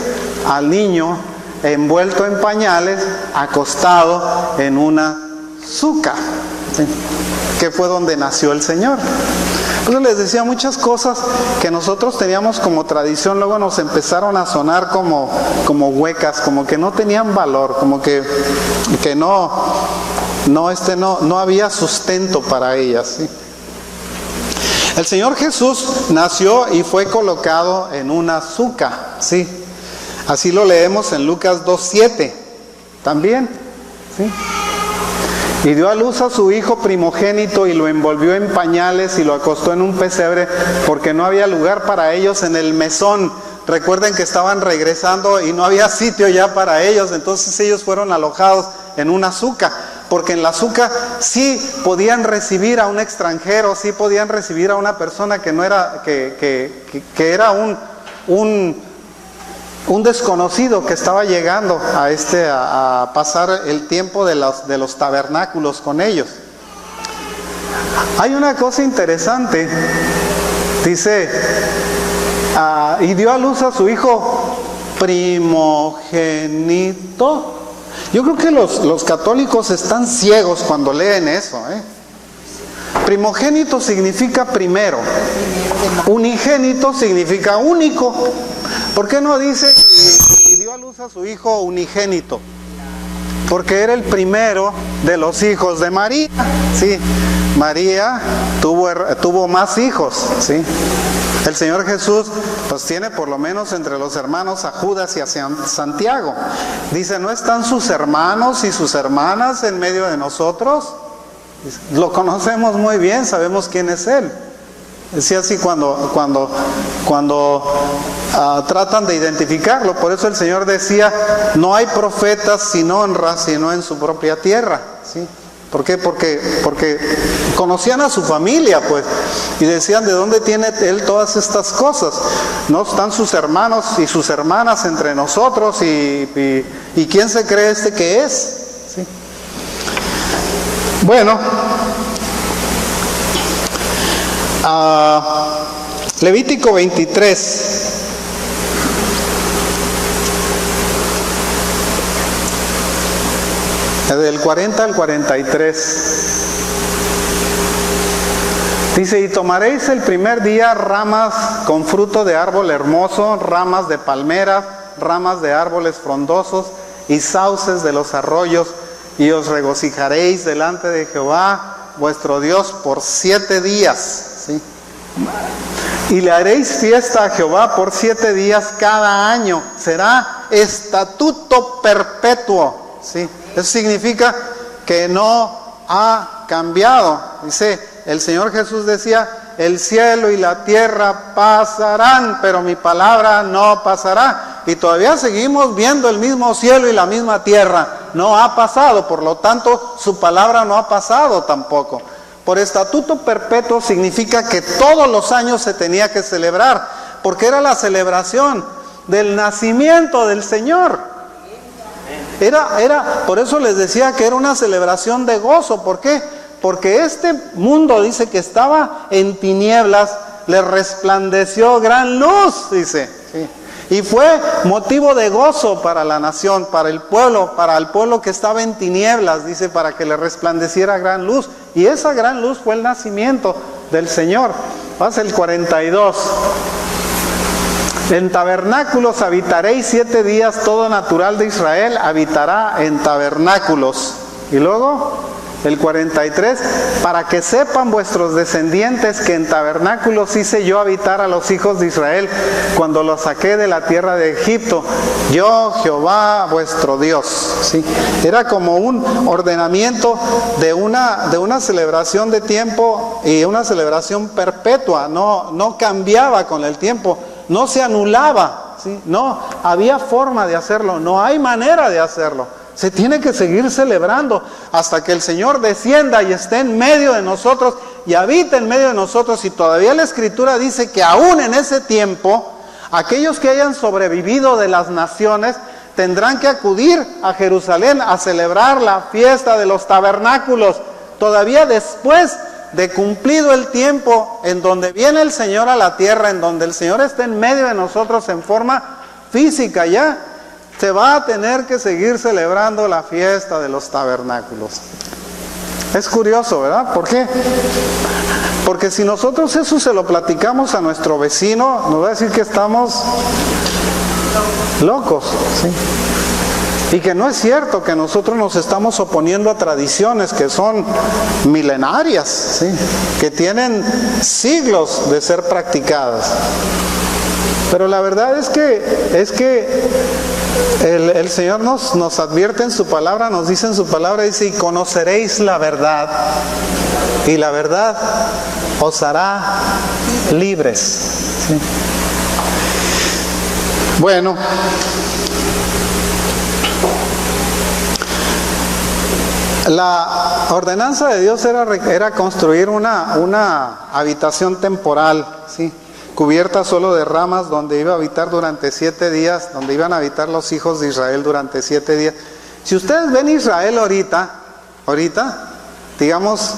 al niño envuelto en pañales, acostado en una azuca, ¿sí? Que fue donde nació el Señor. Entonces les decía, muchas cosas que nosotros teníamos como tradición, luego nos empezaron a sonar como huecas, como que no tenían valor, como que no había sustento para ellas, ¿sí? El Señor Jesús nació y fue colocado en una azuca, ¿sí? Así lo leemos en Lucas 2:7 también, ¿sí? Y dio a luz a su hijo primogénito y lo envolvió en pañales y lo acostó en un pesebre porque no había lugar para ellos en el mesón. Recuerden que estaban regresando y no había sitio ya para ellos, entonces ellos fueron alojados en una azuca, porque en la azuca sí podían recibir a un extranjero, sí podían recibir a una persona que no era, que era un desconocido que estaba llegando a pasar el tiempo de los tabernáculos con ellos. Hay una cosa interesante, dice, y dio a luz a su hijo primogénito. Yo creo que los católicos están ciegos cuando leen eso, ¿eh? Primogénito significa primero, unigénito significa único. ¿Por qué no dice y dio a luz a su hijo unigénito? Porque era el primero de los hijos de María, ¿sí? María tuvo más hijos, ¿sí? El Señor Jesús pues tiene por lo menos entre los hermanos a Judas y a Santiago. Dice, ¿no están sus hermanos y sus hermanas en medio de nosotros? Lo conocemos muy bien, sabemos quién es Él. Decía así cuando tratan de identificarlo. Por eso el Señor decía, no hay profetas sin honra, sino en su propia tierra, ¿sí? ¿Por qué? Porque conocían a su familia, pues, y decían, ¿de dónde tiene Él todas estas cosas? No están sus hermanos y sus hermanas entre nosotros, y ¿quién se cree que es? ¿Sí? Bueno, Levítico 23. Del 40 al 43. Dice, y tomaréis el primer día ramas con fruto de árbol hermoso, ramas de palmeras, ramas de árboles frondosos y sauces de los arroyos, y os regocijaréis delante de Jehová vuestro Dios por 7 días, ¿sí? Y le haréis fiesta a Jehová por 7 días cada año, será estatuto perpetuo, ¿sí? Eso significa que no ha cambiado. Dice, el Señor Jesús decía, el cielo y la tierra pasarán, pero mi palabra no pasará. Y todavía seguimos viendo el mismo cielo y la misma tierra. No ha pasado, por lo tanto, su palabra no ha pasado tampoco. Por estatuto perpetuo significa que todos los años se tenía que celebrar, porque era la celebración del nacimiento del Señor. Por eso les decía que era una celebración de gozo. ¿Por qué? Porque este mundo, dice, que estaba en tinieblas, le resplandeció gran luz, dice, ¿sí? Y fue motivo de gozo para la nación, para el pueblo que estaba en tinieblas, dice, para que le resplandeciera gran luz. Y esa gran luz fue el nacimiento del Señor. Pasa el 42. En tabernáculos habitaréis 7 días, todo natural de Israel habitará en tabernáculos. Y luego, el 43, para que sepan vuestros descendientes que en tabernáculos hice yo habitar a los hijos de Israel cuando los saqué de la tierra de Egipto, yo Jehová vuestro Dios, ¿sí? Era como un ordenamiento de una celebración de tiempo y una celebración perpetua, no cambiaba con el tiempo, no se anulaba, ¿sí? No había forma de hacerlo, no hay manera de hacerlo. Se tiene que seguir celebrando hasta que el Señor descienda y esté en medio de nosotros y habite en medio de nosotros. Y todavía la Escritura dice que aún en ese tiempo aquellos que hayan sobrevivido de las naciones tendrán que acudir a Jerusalén a celebrar la fiesta de los tabernáculos, todavía después de cumplido el tiempo en donde viene el Señor a la tierra, en donde el Señor está en medio de nosotros en forma física ya, se va a tener que seguir celebrando la fiesta de los tabernáculos. Es curioso, ¿verdad? ¿Por qué? Porque si nosotros eso se lo platicamos a nuestro vecino, nos va a decir que estamos locos, ¿sí? Y que no es cierto, que nosotros nos estamos oponiendo a tradiciones que son milenarias, ¿sí? Que tienen siglos de ser practicadas. Pero la verdad es que el Señor nos advierte en su palabra, nos dice en su palabra, dice, y conoceréis la verdad, y la verdad os hará libres, ¿sí? Bueno, la ordenanza de Dios era construir una habitación temporal, ¿sí? Cubierta solo de ramas, donde iba a habitar durante 7 días, donde iban a habitar los hijos de Israel durante 7 días. Si ustedes ven Israel ahorita, digamos,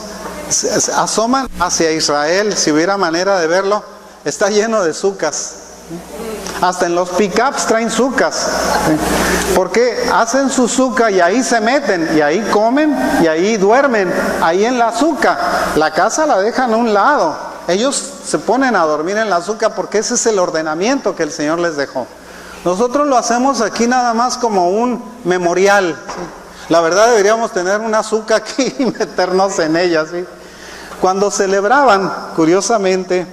asoman hacia Israel, si hubiera manera de verlo, está lleno de sucas. Hasta en los pickups traen sucas, porque hacen su suca y ahí se meten, y ahí comen, y ahí duermen, ahí en la suca. La casa la dejan a un lado, ellos se ponen a dormir en la suca porque ese es el ordenamiento que el Señor les dejó. Nosotros lo hacemos aquí nada más como un memorial, ¿sí? La verdad deberíamos tener una suca aquí y meternos en ella, ¿sí? Cuando celebraban, curiosamente,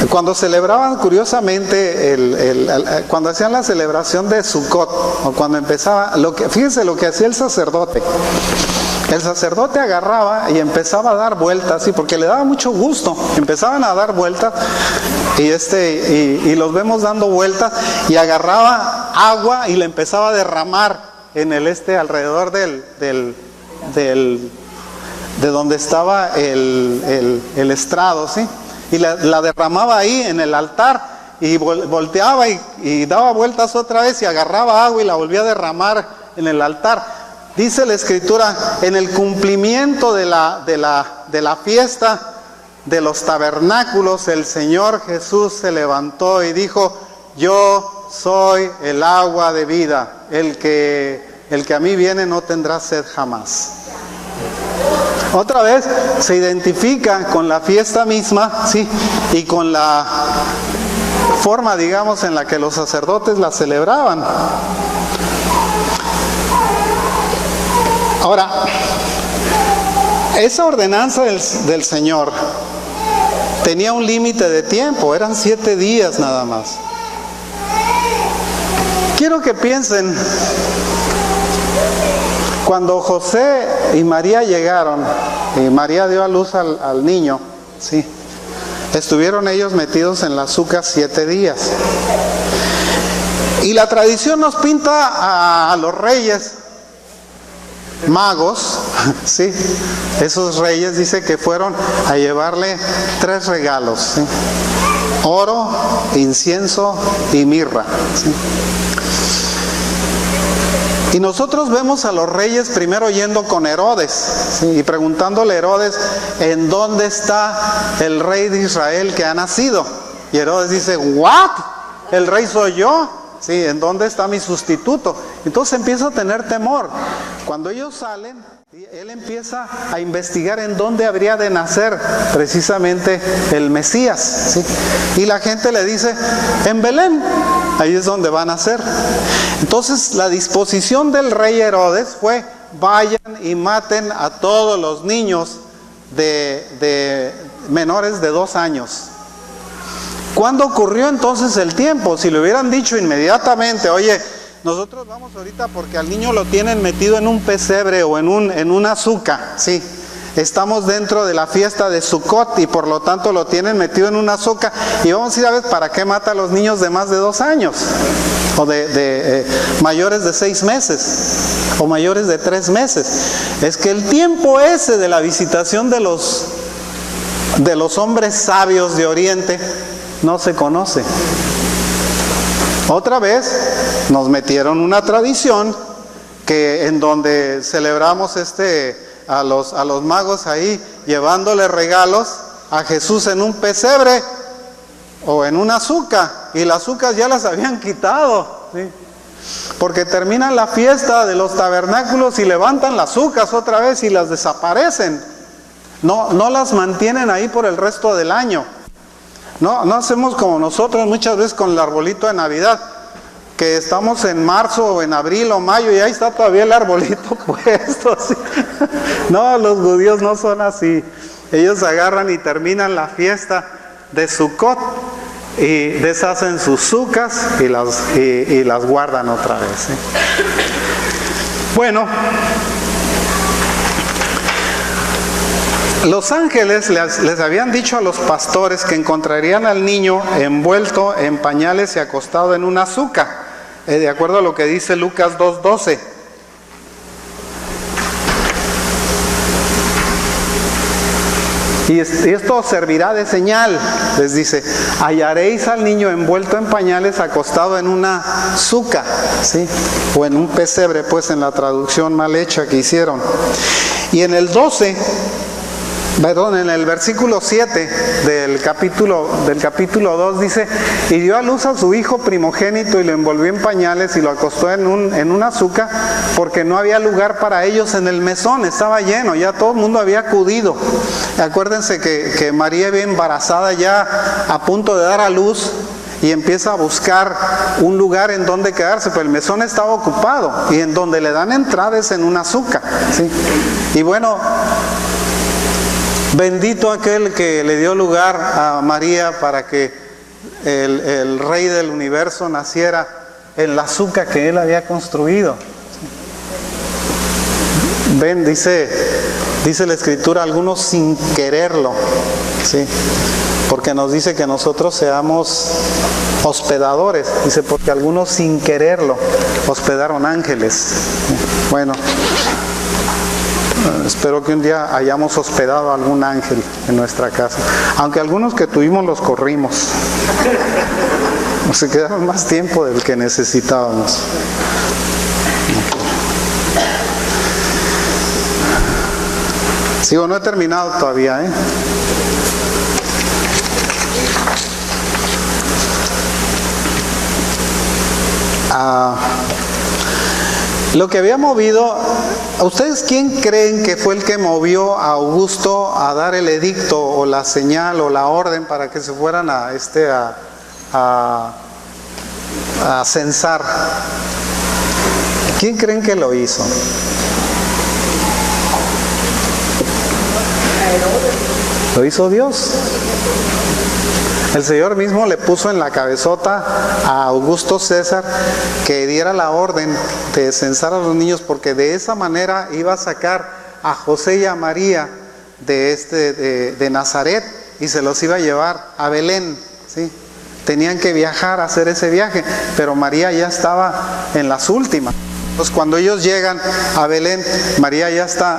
cuando celebraban, curiosamente, cuando hacían la celebración de Sukkot, o cuando empezaba, fíjense lo que hacía el sacerdote. El sacerdote agarraba y empezaba a dar vueltas, ¿sí? Porque le daba mucho gusto. Empezaban a dar vueltas y los vemos dando vueltas, y agarraba agua y le empezaba a derramar en el alrededor de donde estaba el estrado, ¿sí? Y la derramaba ahí en el altar, y volteaba y daba vueltas otra vez y agarraba agua y la volvía a derramar en el altar. Dice la Escritura, en el cumplimiento de la fiesta de los tabernáculos, el Señor Jesús se levantó y dijo, yo soy el agua de vida, el que a mí viene no tendrá sed jamás. Otra vez se identifica con la fiesta misma, ¿sí? Y con la forma, digamos, en la que los sacerdotes la celebraban. Ahora, esa ordenanza del Señor tenía un límite de tiempo, eran 7 días nada más. Quiero que piensen, cuando José y María llegaron, y María dio a luz al niño, ¿sí? Estuvieron ellos metidos en la azúcar 7 días. Y la tradición nos pinta a los reyes magos, ¿sí? Esos reyes, dice que fueron a llevarle 3 regalos, ¿sí? Oro, incienso y mirra, ¿sí? Y nosotros vemos a los reyes primero yendo con Herodes, ¿sí? Y preguntándole a Herodes, ¿en dónde está el rey de Israel que ha nacido? Y Herodes dice, ¿what? ¿El rey soy yo? Sí, ¿en dónde está mi sustituto? Entonces empieza a tener temor. Cuando ellos salen, él empieza a investigar en dónde habría de nacer precisamente el Mesías, ¿sí? Y la gente le dice, en Belén, ahí es donde va a nacer. Entonces la disposición del rey Herodes fue, vayan y maten a todos los niños de menores de 2 años. ¿Cuándo ocurrió entonces el tiempo? Si le hubieran dicho inmediatamente, oye, nosotros vamos ahorita porque al niño lo tienen metido en un pesebre o en una azúcar, ¿sí? Estamos dentro de la fiesta de Sukkot y por lo tanto lo tienen metido en una azúcar. Y vamos a ir a ver para qué mata a los niños de más de 2 años o de mayores de 6 meses o mayores de 3 meses. Es que el tiempo ese de la visitación de los hombres sabios de Oriente no se conoce. Otra vez nos metieron una tradición que en donde celebramos a los magos ahí llevándole regalos a Jesús en un pesebre o en una azúcar, y las azúcares ya las habían quitado, ¿sí? Porque terminan la fiesta de los tabernáculos y levantan las azúcares otra vez y las desaparecen. No las mantienen ahí por el resto del año. No hacemos como nosotros muchas veces con el arbolito de Navidad, que estamos en marzo o en abril o mayo y ahí está todavía el arbolito puesto, ¿sí? No, los judíos no son así. Ellos agarran y terminan la fiesta de Sukkot y deshacen sus sucas y las guardan otra vez, ¿sí? Bueno, los ángeles les habían dicho a los pastores que encontrarían al niño envuelto en pañales y acostado en una azúcar, de acuerdo a lo que dice Lucas 2:12. Y esto servirá de señal, les dice, hallaréis al niño envuelto en pañales acostado en una azúcar, ¿sí? O en un pesebre, pues en la traducción mal hecha que hicieron. Y en el en el versículo 7 del capítulo 2 dice, y dio a luz a su hijo primogénito y lo envolvió en pañales y lo acostó en una azúcar, porque no había lugar para ellos en el mesón, estaba lleno, ya todo el mundo había acudido. Acuérdense que María viene embarazada ya a punto de dar a luz y empieza a buscar un lugar en donde quedarse, pero el mesón estaba ocupado y en donde le dan entrada es en una azúcar, ¿sí? Y bueno, bendito aquel que le dio lugar a María para que el Rey del universo naciera en la azúcar que él había construido. Ven, dice la Escritura, algunos sin quererlo, ¿sí? Porque nos dice que nosotros seamos hospedadores. Dice, porque algunos sin quererlo hospedaron ángeles. Bueno, espero que un día hayamos hospedado a algún ángel en nuestra casa. Aunque algunos que tuvimos los corrimos. Se quedaron más tiempo del que necesitábamos. Sigo, no he terminado todavía, ¿eh? Lo que había movido, ¿ustedes quién creen que fue el que movió a Augusto a dar el edicto o la señal o la orden para que se fueran a censar? ¿Quién creen que lo hizo? Lo hizo Dios. El Señor mismo le puso en la cabezota a Augusto César que diera la orden de censar a los niños, porque de esa manera iba a sacar a José y a María de Nazaret y se los iba a llevar a Belén, ¿sí? Tenían que viajar, hacer ese viaje, pero María ya estaba en las últimas. Entonces cuando ellos llegan a Belén, María ya está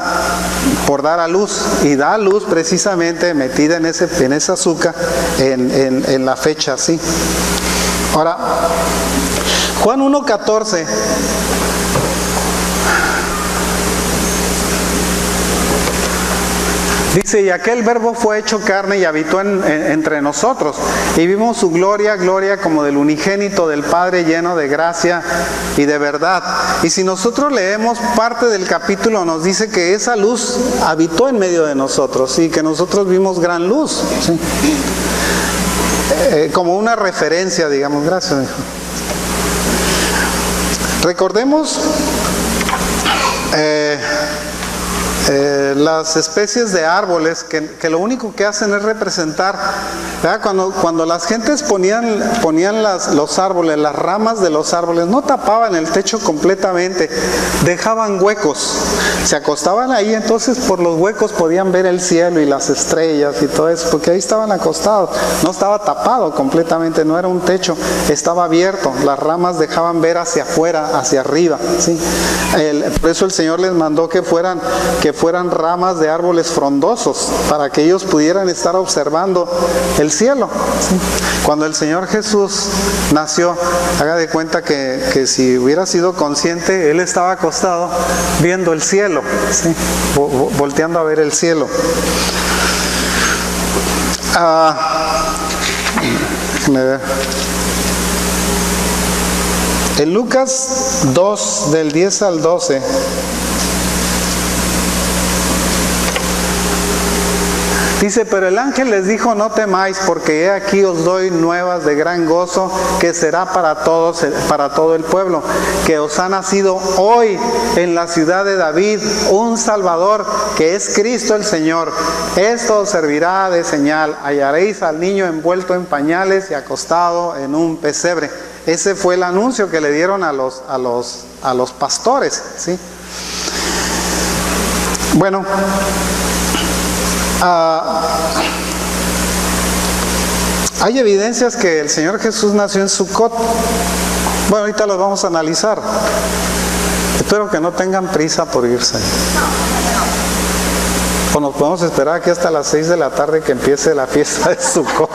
por dar a luz, y da a luz precisamente metida en esa azúcar en la fecha así. Ahora, Juan 1:14 dice, y aquel verbo fue hecho carne y habitó entre nosotros, y vimos su gloria, gloria como del unigénito del Padre, lleno de gracia y de verdad. Y si nosotros leemos parte del capítulo, nos dice que esa luz habitó en medio de nosotros, y que nosotros vimos gran luz, ¿sí? Como una referencia, digamos. Gracias, hijo. las especies de árboles que lo único que hacen es representar, ¿verdad? Cuando las gentes ponían los árboles, las ramas de los árboles, no tapaban el techo completamente, dejaban huecos, se acostaban ahí, entonces por los huecos podían ver el cielo y las estrellas y todo eso, porque ahí estaban acostados, no estaba tapado completamente, no era un techo, estaba abierto, las ramas dejaban ver hacia afuera, hacia arriba, ¿sí? Por eso el Señor les mandó que fueran ramas de árboles frondosos, para que ellos pudieran estar observando el cielo, ¿sí? Cuando el Señor Jesús nació, haga de cuenta que si hubiera sido consciente, Él estaba acostado viendo el cielo, ¿sí? Volteando a ver el cielo. Déjame ver. En Lucas 2, del 10 al 12, dice: pero el ángel les dijo: no temáis, porque he aquí os doy nuevas de gran gozo, que será para todo el pueblo, que os ha nacido hoy en la ciudad de David un Salvador, que es Cristo el Señor. Esto os servirá de señal: hallaréis al niño envuelto en pañales y acostado en un pesebre. Ese fue el anuncio que le dieron a los pastores, ¿sí? Bueno, hay evidencias que el Señor Jesús nació en Sucot. Bueno, ahorita los vamos a analizar. Espero que no tengan prisa por irse. O nos podemos esperar aquí hasta las 6 de la tarde que empiece la fiesta de Sucot.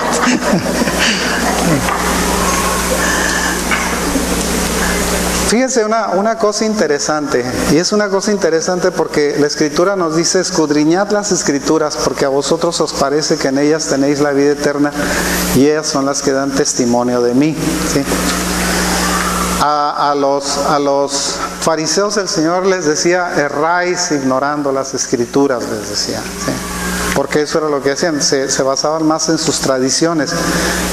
Fíjense una cosa interesante, y es una cosa interesante porque la Escritura nos dice: escudriñad las Escrituras, porque a vosotros os parece que en ellas tenéis la vida eterna, y ellas son las que dan testimonio de mí, ¿sí? A los fariseos el Señor les decía: erráis ignorando las Escrituras, les decía, ¿sí? Porque eso era lo que hacían, se basaban más en sus tradiciones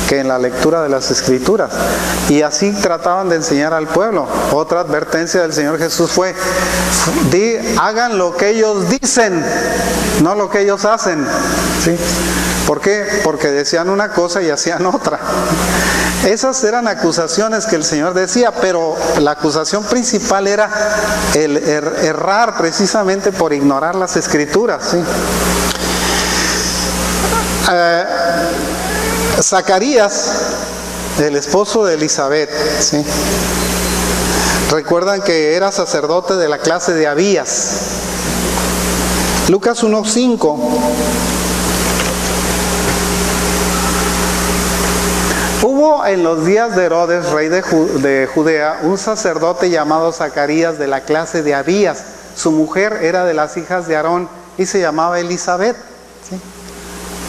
que en la lectura de las Escrituras, y así trataban de enseñar al pueblo. Otra advertencia del Señor Jesús fue: hagan lo que ellos dicen, no lo que ellos hacen, ¿sí? ¿Por qué? Porque decían una cosa y hacían otra. Esas eran acusaciones que el Señor decía, pero la acusación principal era el errar precisamente por ignorar las Escrituras, ¿sí? Zacarías, el esposo de Elizabeth, ¿sí? Recuerdan que era sacerdote de la clase de Abías. Lucas 1:5. Hubo en los días de Herodes, rey de Judea, un sacerdote llamado Zacarías de la clase de Abías. Su mujer era de las hijas de Aarón y se llamaba Elizabeth, ¿sí?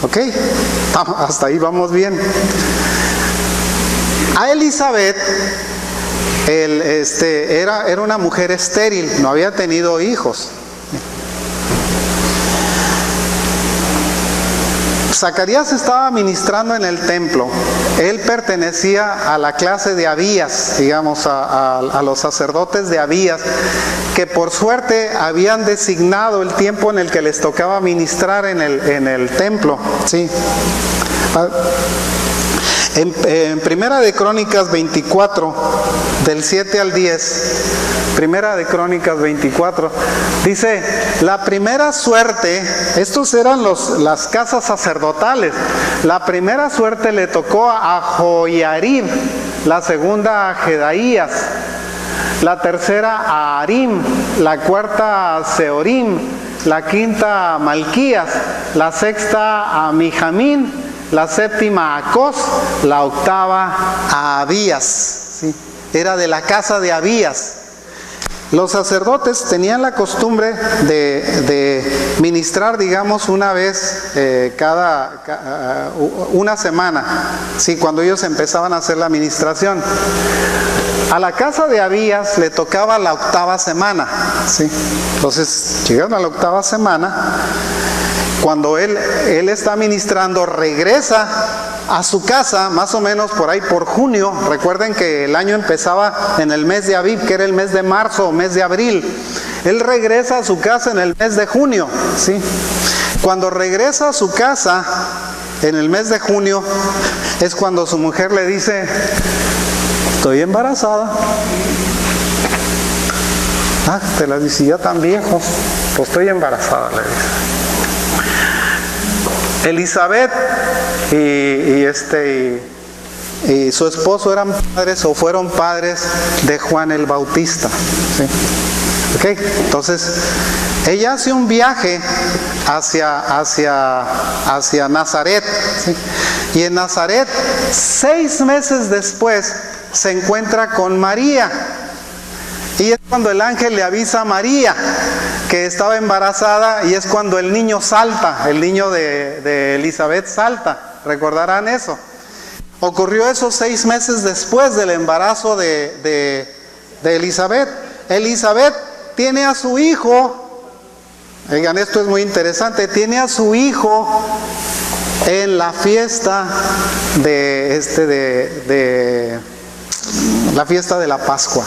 ¿Ok? Hasta ahí vamos bien. A Elizabeth era una mujer estéril, no había tenido hijos. Zacarías estaba ministrando en el templo. Él pertenecía a la clase de Abías, digamos, a los sacerdotes de Abías, que por suerte habían designado el tiempo en el que les tocaba ministrar en el templo, ¿sí? En Primera de Crónicas 24, del 7 al 10, Primera de Crónicas 24, dice: la primera suerte, estos eran las casas sacerdotales, la primera suerte le tocó a Joiarib, la segunda a Jedaías, la tercera a Arim, la cuarta a Seorim, la quinta a Malquías, la sexta a Mijamín, la séptima a Acos, la octava a Abías, ¿sí? Era de la casa de Abías. Los sacerdotes tenían la costumbre de ministrar, digamos, una vez una semana, ¿sí? Cuando ellos empezaban a hacer la ministración. A la casa de Abías le tocaba la octava semana, ¿sí? Entonces llegaron a la octava semana. Cuando él está ministrando, regresa a su casa, más o menos por ahí por junio. Recuerden que el año empezaba en el mes de Aviv, que era el mes de marzo o mes de abril. Él regresa a su casa en el mes de junio, ¿sí? Cuando regresa a su casa en el mes de junio, es cuando su mujer le dice: estoy embarazada. Ah, te la dice, ya tan viejos, pues estoy embarazada, le dice. Elizabeth y su esposo eran padres o fueron padres de Juan el Bautista, ¿sí? Okay. Entonces, ella hace un viaje hacia Nazaret, ¿sí? Y en Nazaret, 6 meses después, se encuentra con María. Y es cuando el ángel le avisa a María que estaba embarazada, y es cuando el niño salta, el niño de Elizabeth salta. ¿Recordarán eso? Ocurrió eso 6 meses después del embarazo de Elizabeth. Elizabeth tiene a su hijo, oigan, esto es muy interesante, tiene a su hijo en la fiesta la fiesta de la Pascua.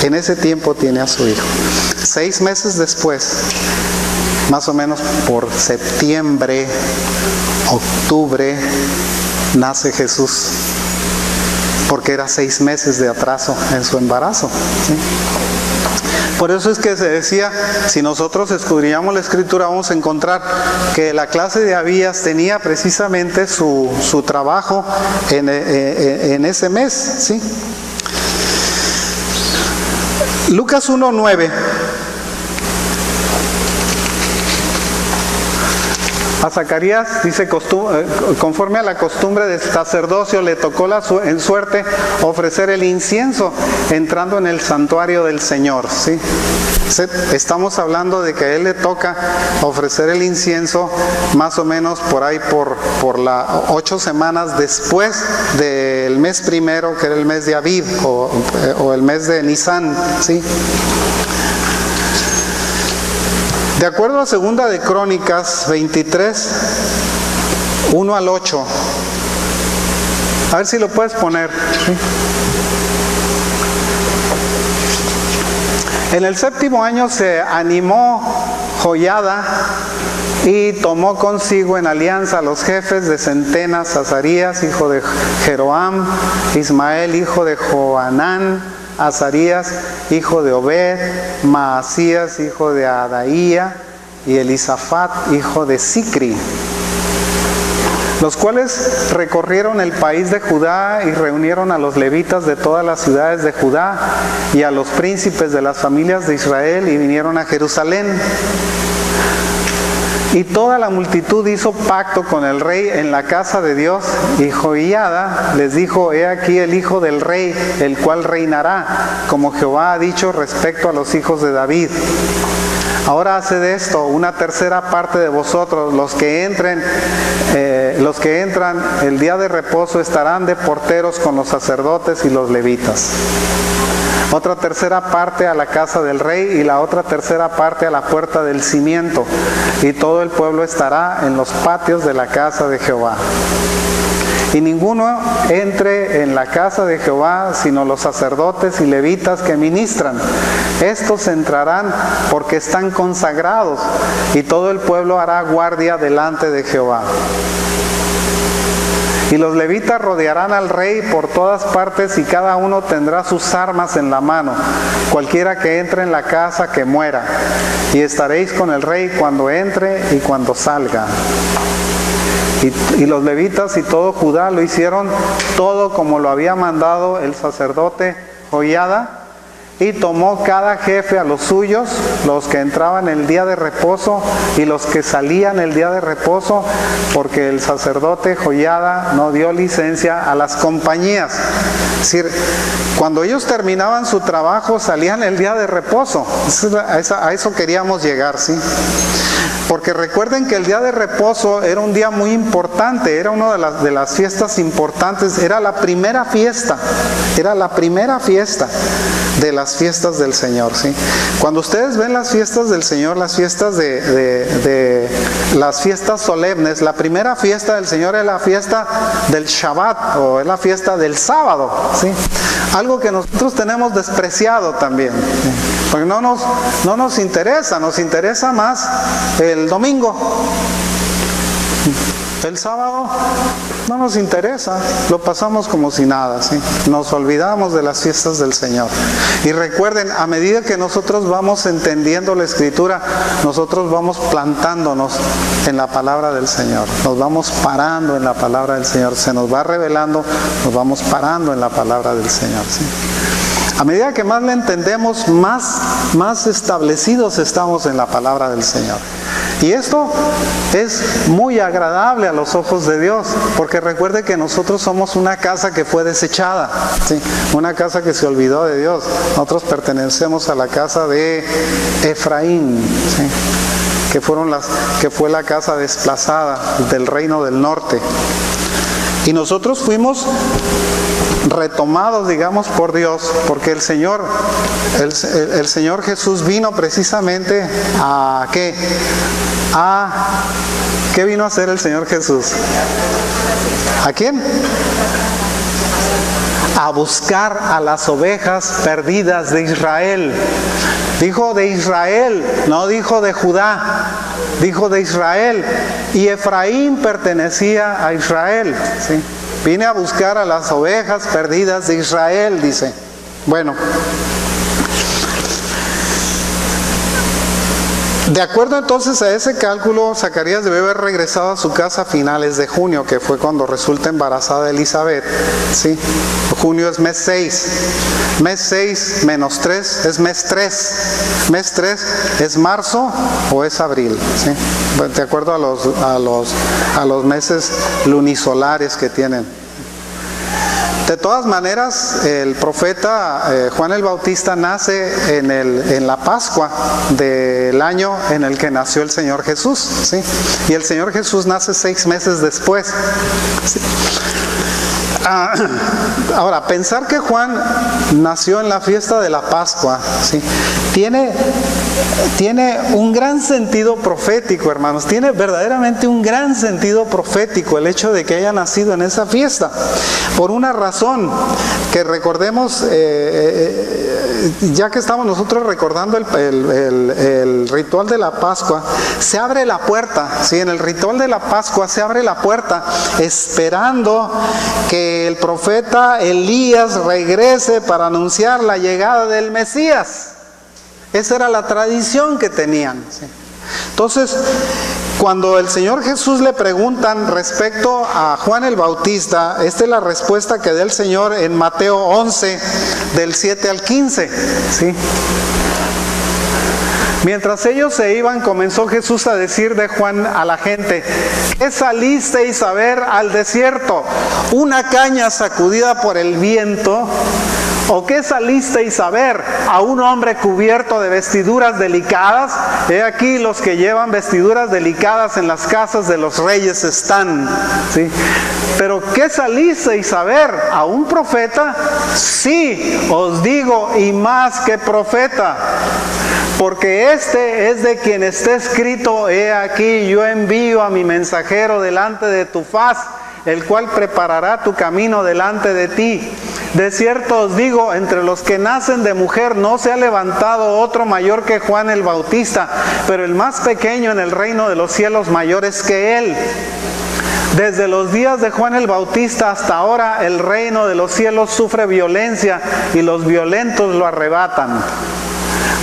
En ese tiempo tiene a su hijo. 6 meses después, más o menos por septiembre, octubre, nace Jesús, porque era 6 meses de atraso en su embarazo, ¿sí? Por eso es que se decía, si nosotros escudriñamos la Escritura, vamos a encontrar que la clase de Abías tenía precisamente su trabajo en ese mes, ¿sí? Lucas 1:9. A Zacarías dice, conforme a la costumbre del sacerdocio, le tocó en suerte ofrecer el incienso entrando en el santuario del Señor, ¿sí? Estamos hablando de que a él le toca ofrecer el incienso más o menos por ahí por las 8 semanas después del mes primero, que era el mes de Aviv o el mes de Nisan, ¿sí? De acuerdo a 2 de Crónicas 23, 1 al 8. A ver si lo puedes poner, ¿sí? En el 7º año se animó Joiada y tomó consigo en alianza a los jefes de centenas: Azarías, hijo de Jeroam; Ismael, hijo de Johanán; Azarías, hijo de Obed; Maasías, hijo de Adaía; y Elisafat, hijo de Sicri, los cuales recorrieron el país de Judá y reunieron a los levitas de todas las ciudades de Judá y a los príncipes de las familias de Israel, y vinieron a Jerusalén. Y toda la multitud hizo pacto con el rey en la casa de Dios, y Joiada les dijo: he aquí el hijo del rey, el cual reinará, como Jehová ha dicho respecto a los hijos de David. Ahora haced esto: una tercera parte de vosotros, los que entran el día de reposo, estarán de porteros con los sacerdotes y los levitas. Otra tercera parte a la casa del rey, y la otra tercera parte a la puerta del cimiento, y todo el pueblo estará en los patios de la casa de Jehová. Y ninguno entre en la casa de Jehová, sino los sacerdotes y levitas que ministran. Estos entrarán porque están consagrados, y todo el pueblo hará guardia delante de Jehová. Y los levitas rodearán al rey por todas partes, y cada uno tendrá sus armas en la mano, cualquiera que entre en la casa que muera. Y estaréis con el rey cuando entre y cuando salga. Y los levitas y todo Judá lo hicieron todo como lo había mandado el sacerdote Joiada, y tomó cada jefe a los suyos, los que entraban el día de reposo y los que salían el día de reposo, porque el sacerdote Joiada no dio licencia a las compañías. Es decir, cuando ellos terminaban su trabajo, salían el día de reposo. A eso queríamos llegar, ¿sí? Porque recuerden que el día de reposo era un día muy importante, era una de las fiestas importantes, era la primera fiesta, de las fiestas del Señor, ¿sí? Cuando ustedes ven las fiestas del Señor, las fiestas las fiestas solemnes, la primera fiesta del Señor es la fiesta del Shabbat, o es la fiesta del sábado, ¿sí? Algo que nosotros tenemos despreciado también, ¿sí? Porque no nos interesa, nos interesa más el domingo. El sábado no nos interesa, lo pasamos como si nada, ¿sí? Nos olvidamos de las fiestas del Señor. Y recuerden, a medida que nosotros vamos entendiendo la Escritura, nosotros vamos plantándonos en la palabra del Señor. Nos vamos parando en la palabra del Señor. Se nos va revelando, nos vamos parando en la palabra del Señor, ¿sí? A medida que más la entendemos, más establecidos estamos en la palabra del Señor. Y esto es muy agradable a los ojos de Dios, porque recuerde que nosotros somos una casa que fue desechada, ¿sí? Una casa que se olvidó de Dios. Nosotros pertenecemos a la casa de Efraín, ¿sí? que fue la casa desplazada del reino del norte. Y nosotros fuimos retomados, digamos, por Dios, porque el Señor Jesús vino precisamente a ¿qué? ¿Qué vino a hacer el Señor Jesús? ¿A quién? A buscar a las ovejas perdidas de Israel. Dijo de Israel, no dijo de Judá, dijo de Israel. Y Efraín pertenecía a Israel, ¿sí? Vine a buscar a las ovejas perdidas de Israel, dice. Bueno, de acuerdo entonces a ese cálculo, Zacarías debe haber regresado a su casa a finales de junio, que fue cuando resulta embarazada Elizabeth, ¿sí? Junio es mes 6. Mes 6 menos 3 es mes 3. Mes 3 es marzo o es abril, ¿sí? De acuerdo a los meses lunisolares que tienen. De todas maneras, el profeta Juan el Bautista nace en la Pascua del año en el que nació el Señor Jesús, ¿sí? Y el Señor Jesús nace 6 meses después, ¿sí? Ahora, pensar que Juan nació en la fiesta de la Pascua, ¿sí? Tiene un gran sentido profético, hermanos. Tiene verdaderamente un gran sentido profético el hecho de que haya nacido en esa fiesta. Por una razón, que recordemos, ya que estamos nosotros recordando el ritual de la Pascua, se abre la puerta, ¿sí? En el ritual de la Pascua se abre la puerta esperando que el profeta Elías regrese para anunciar la llegada del Mesías. Esa era la tradición que tenían, ¿sí? Entonces, cuando el Señor Jesús le preguntan respecto a Juan el Bautista, esta es la respuesta que da el Señor en Mateo 11, del 7 al 15, ¿sí? Mientras ellos se iban, comenzó Jesús a decir de Juan a la gente: ¿qué salisteis a ver al desierto? ¿Una caña sacudida por el viento? ¿O qué salisteis a ver? ¿A un hombre cubierto de vestiduras delicadas? He aquí los que llevan vestiduras delicadas en las casas de los reyes están, ¿sí? ¿Pero qué salisteis a ver? ¿A un profeta? Sí, os digo, y más que profeta. Porque este es de quien está escrito: he aquí yo envío a mi mensajero delante de tu faz, el cual preparará tu camino delante de ti. De cierto os digo, entre los que nacen de mujer no se ha levantado otro mayor que Juan el Bautista, pero el más pequeño en el reino de los cielos mayor es que él. Desde los días de Juan el Bautista hasta ahora el reino de los cielos sufre violencia y los violentos lo arrebatan.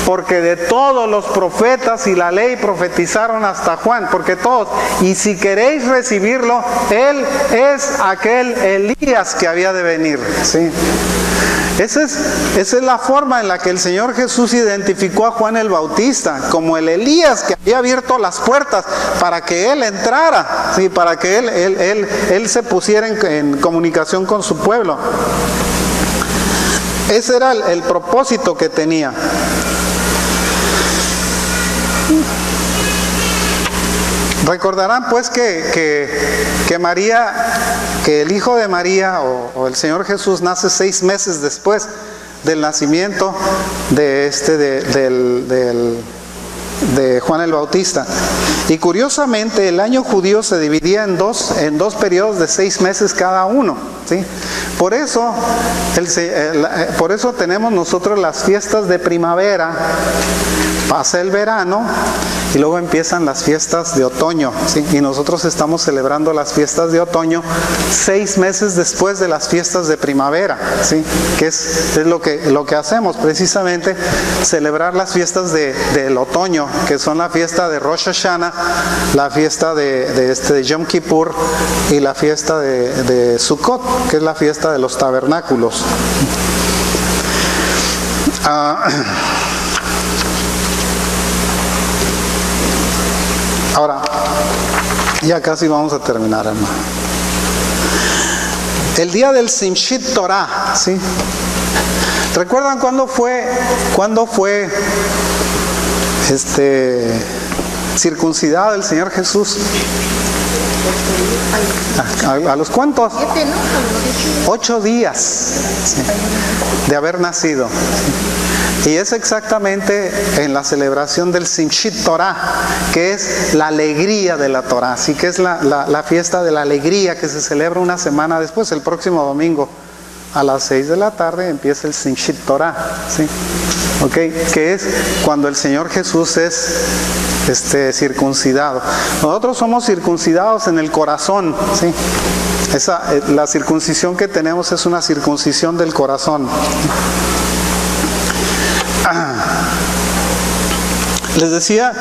Porque de todos los profetas y la ley profetizaron hasta Juan, porque todos, y si queréis recibirlo, él es aquel Elías que había de venir, ¿sí? Esa es la forma en la que el Señor Jesús identificó a Juan el Bautista, como el Elías que había abierto las puertas para que él entrara, ¿sí? Para que él se pusiera en comunicación con su pueblo. Ese era el propósito que tenía. Recordarán pues que María, que el hijo de María o el Señor Jesús nace 6 meses después del nacimiento de de Juan el Bautista. Y curiosamente el año judío se dividía en dos periodos de 6 meses cada uno, ¿sí? Por eso tenemos nosotros las fiestas de primavera, pasa el verano y luego empiezan las fiestas de otoño, ¿sí? Y nosotros estamos celebrando las fiestas de otoño 6 meses después de las fiestas de primavera, ¿sí? Que es lo que hacemos precisamente, celebrar las fiestas del otoño, que son la fiesta de Rosh Hashanah, la fiesta de Yom Kippur y la fiesta de Sukkot, que es la fiesta de los tabernáculos. Ahora, ya casi vamos a terminar, hermano. El día del Simchat Torah, ¿sí? ¿Recuerdan cuándo fue circuncidado el Señor Jesús? ¿A los cuántos? 8 días, ¿sí?, de haber nacido. Y es exactamente en la celebración del Simchat Torah, que es la alegría de la Torah, así que es la fiesta de la alegría que se celebra una semana después, el próximo domingo. A las 6 de la tarde empieza el Simchat Torah, ¿sí? ¿Okay? Que es cuando el Señor Jesús es circuncidado. Nosotros somos circuncidados en el corazón, ¿sí? La circuncisión que tenemos es una circuncisión del corazón. Les decía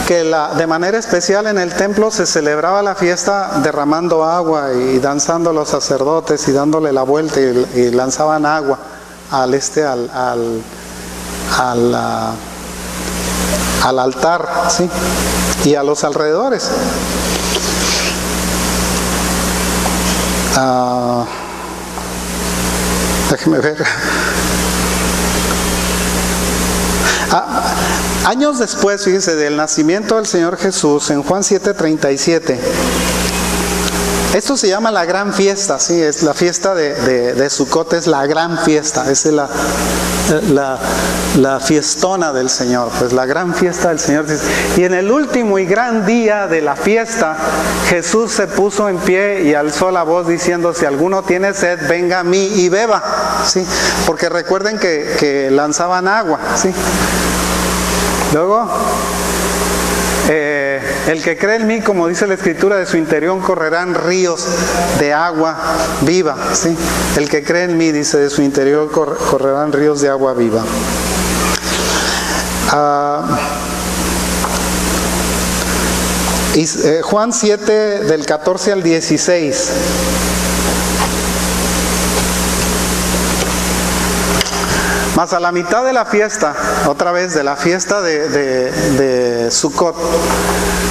que de manera especial en el templo se celebraba la fiesta derramando agua y danzando los sacerdotes y dándole la vuelta y lanzaban agua al altar, ¿sí?, y a los alrededores. Déjeme ver. Años después, fíjese, del nacimiento del Señor Jesús, en Juan 7:37, esto se llama la gran fiesta, ¿sí? Es la fiesta de Sukkot, es la gran fiesta, es la fiestona del Señor, pues la gran fiesta del Señor. Y en el último y gran día de la fiesta, Jesús se puso en pie y alzó la voz diciendo: si alguno tiene sed, venga a mí y beba, ¿sí? Porque recuerden que lanzaban agua, ¿sí? Luego, el que cree en mí, como dice la Escritura, de su interior correrán ríos de agua viva, ¿sí? El que cree en mí, dice, de su interior correrán ríos de agua viva. Juan 7, del 14 al 16. Mas a la mitad de la fiesta, otra vez de la fiesta de Sukkot,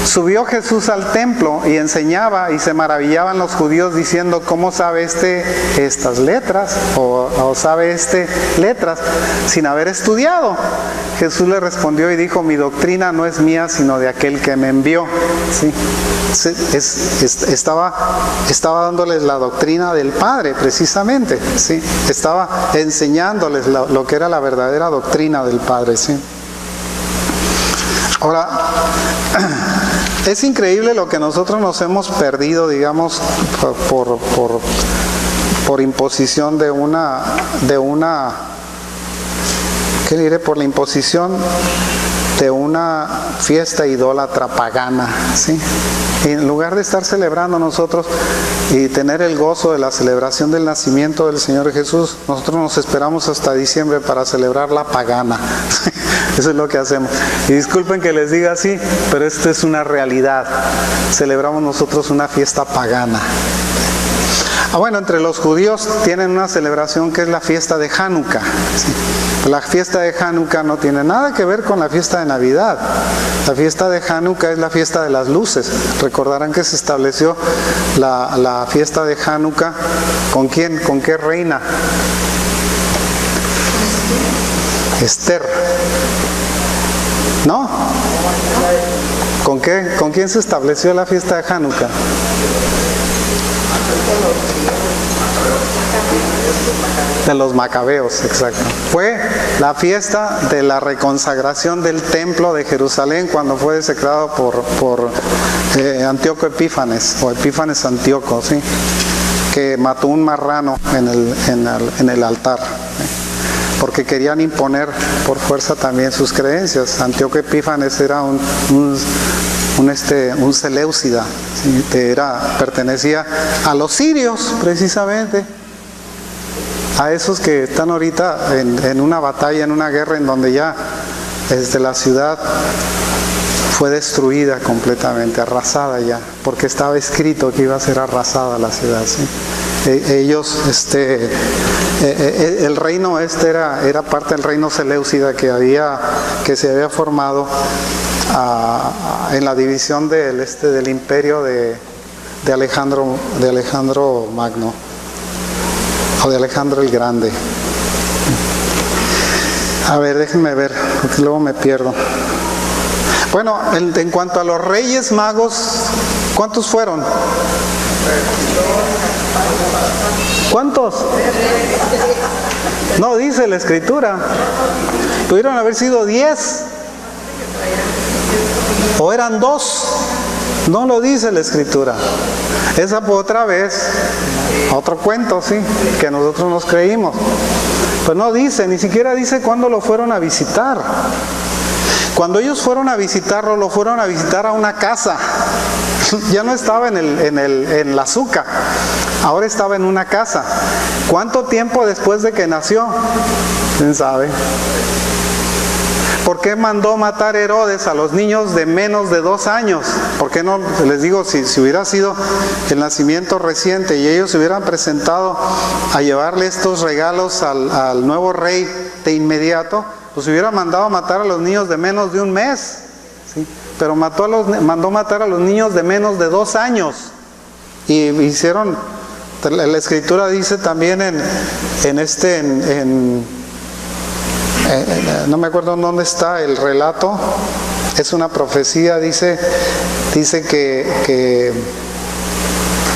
subió Jesús al templo y enseñaba, y se maravillaban los judíos diciendo: ¿cómo sabe estas letras? O sabe letras sin haber estudiado. Jesús le respondió y dijo: mi doctrina no es mía, sino de aquel que me envió, ¿sí? Estaba dándoles la doctrina del Padre, precisamente, ¿sí? Estaba enseñándoles lo que era la verdadera doctrina del Padre, ¿sí? Ahora, es increíble lo que nosotros nos hemos perdido, digamos, por imposición de una, ¿qué diré? Por la imposición de una fiesta idólatra pagana, ¿sí? Y en lugar de estar celebrando nosotros y tener el gozo de la celebración del nacimiento del Señor Jesús, nosotros nos esperamos hasta diciembre para celebrar la pagana. Eso es lo que hacemos. Y disculpen que les diga así, pero esto es una realidad. Celebramos nosotros una fiesta pagana. Bueno, entre los judíos tienen una celebración que es la fiesta de Hanukkah, ¿sí? La fiesta de Hanukkah no tiene nada que ver con la fiesta de Navidad. La fiesta de Hanukkah es la fiesta de las luces. Recordarán que se estableció la fiesta de Hanukkah. ¿Con quién? ¿Con qué reina? Esther. ¿No? ¿Con qué? ¿Con quién se estableció la fiesta de Hanukkah? De los macabeos, exacto. Fue la fiesta de la reconsagración del templo de Jerusalén cuando fue desecrado por Antíoco Epífanes, o Epífanes Antíoco, ¿sí? Que mató un marrano en el altar, ¿sí? Porque querían imponer por fuerza también sus creencias. Antíoco Epífanes era un seleucida, ¿sí? Pertenecía a los sirios, precisamente, a esos que están ahorita en una batalla, en una guerra en donde ya la ciudad fue destruida completamente, arrasada ya, porque estaba escrito que iba a ser arrasada la ciudad, ¿sí? Ellos, el reino era parte del reino seleucida que se había formado en la división del imperio de Alejandro Magno, o de Alejandro el Grande. A ver, déjenme ver, porque luego me pierdo. Bueno, en cuanto a los Reyes Magos, ¿cuántos fueron? ¿Cuántos? No dice la Escritura. Pudieron haber sido 10. ¿O eran 2? No lo dice la Escritura. Esa fue otra vez, otro cuento, sí, que nosotros nos creímos. Pues no dice, ni siquiera dice cuándo lo fueron a visitar. Cuando ellos fueron a visitarlo, lo fueron a visitar a una casa. Ya no estaba en la azúcar, ahora estaba en una casa. ¿Cuánto tiempo después de que nació? ¿Quién sabe? ¿Por qué mandó matar Herodes a los niños de menos de 2 años? ¿Por qué no? Les digo, si hubiera sido el nacimiento reciente y ellos se hubieran presentado a llevarle estos regalos al nuevo rey de inmediato, pues hubiera mandado matar a los niños de menos de 1 mes, ¿sí? Pero mandó matar a los niños de menos de 2 años. Y hicieron, la Escritura dice también no me acuerdo dónde está el relato, es una profecía, dice que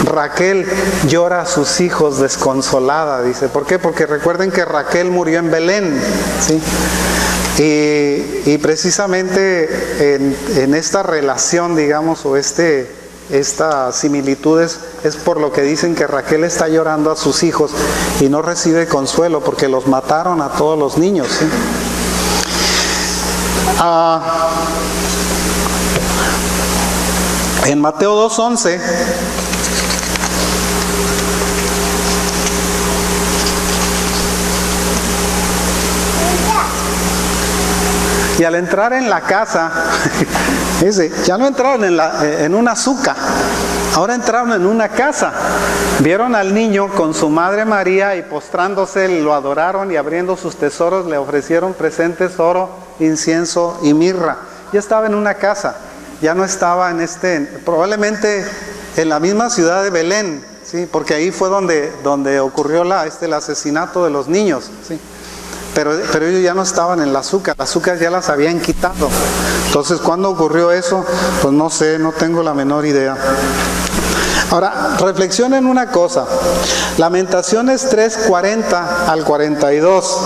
Raquel llora a sus hijos desconsolada, dice. ¿Por qué? Porque recuerden que Raquel murió en Belén, ¿sí? Y precisamente en esta relación, digamos, o esta similitud es por lo que dicen que Raquel está llorando a sus hijos y no recibe consuelo porque los mataron a todos los niños, ¿sí? En Mateo 2:11 y al entrar en la casa, dice, ya no entraron en una azúcar, ahora entraron en una casa. Vieron al niño con su madre María y postrándose lo adoraron y abriendo sus tesoros le ofrecieron presentes, oro, incienso y mirra. Ya estaba en una casa, ya no estaba probablemente en la misma ciudad de Belén, ¿sí? Porque ahí fue donde ocurrió el asesinato de los niños, ¿sí? Pero ellos ya no estaban en las azúcar ya las habían quitado. Entonces, ¿cuándo ocurrió eso? Pues no sé, no tengo la menor idea. Ahora, reflexionen una cosa. Lamentaciones 3:40 al 42.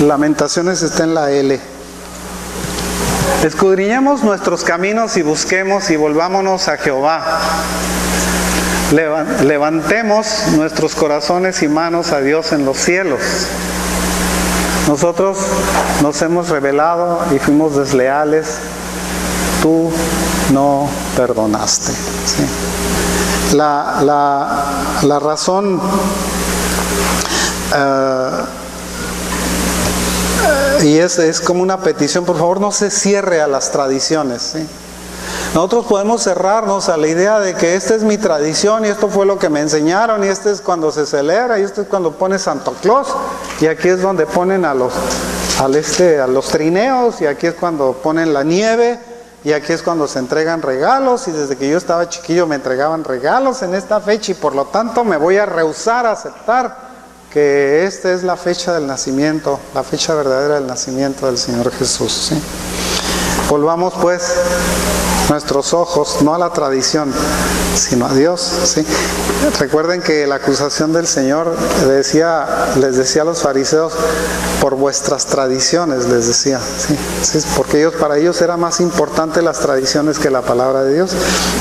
Lamentaciones está en la L. Escudriñemos nuestros caminos y busquemos y volvámonos a Jehová. Levantemos nuestros corazones y manos a Dios en los cielos. Nosotros nos hemos rebelado y fuimos desleales. Tú no perdonaste, ¿sí? La razón y es como una petición, por favor no se cierre a las tradiciones, ¿sí? Nosotros podemos cerrarnos a la idea de que esta es mi tradición y esto fue lo que me enseñaron y este es cuando se celebra y esto es cuando pone Santo Claus y aquí es donde ponen a los trineos y aquí es cuando ponen la nieve y aquí es cuando se entregan regalos y desde que yo estaba chiquillo me entregaban regalos en esta fecha y por lo tanto me voy a rehusar a aceptar que esta es la fecha del nacimiento, la fecha verdadera del nacimiento del Señor Jesús, ¿sí? Volvamos pues nuestros ojos no a la tradición, sino a Dios, ¿sí? Recuerden que la acusación del Señor les decía a los fariseos, por vuestras tradiciones, les decía, ¿sí? ¿Sí? Porque para ellos era más importante las tradiciones que la palabra de Dios.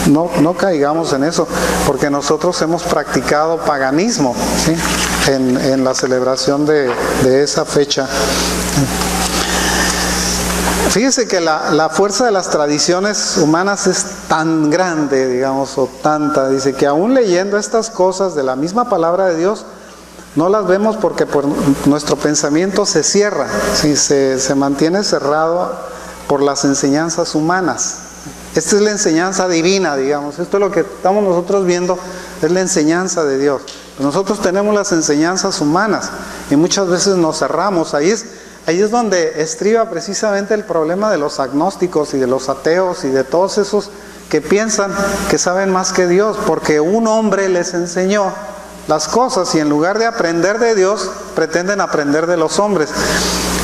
No caigamos en eso, porque nosotros hemos practicado paganismo, ¿sí? en la celebración de esa fecha. Fíjese que la fuerza de las tradiciones humanas es tan grande, digamos, o tanta, dice que aún leyendo estas cosas de la misma palabra de Dios, no las vemos porque nuestro pensamiento se cierra, ¿sí? se mantiene cerrado por las enseñanzas humanas. Esta es la enseñanza divina, digamos, esto es lo que estamos nosotros viendo, es la enseñanza de Dios. Nosotros tenemos las enseñanzas humanas y muchas veces nos cerramos. Ahí es donde estriba precisamente el problema de los agnósticos y de los ateos y de todos esos que piensan que saben más que Dios, porque un hombre les enseñó las cosas y en lugar de aprender de Dios, pretenden aprender de los hombres.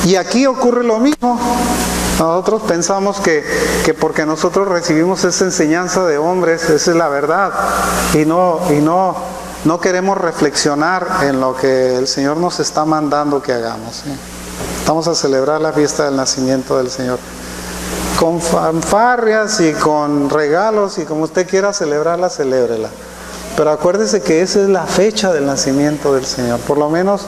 Y aquí ocurre lo mismo. Nosotros pensamos que porque nosotros recibimos esa enseñanza de hombres, esa es la verdad, y no queremos reflexionar en lo que el Señor nos está mandando que hagamos, ¿sí? Vamos a celebrar la fiesta del nacimiento del Señor con fanfarrias y con regalos, y como usted quiera celebrarla, celébrela. Pero acuérdese que esa es la fecha del nacimiento del Señor. Por lo menos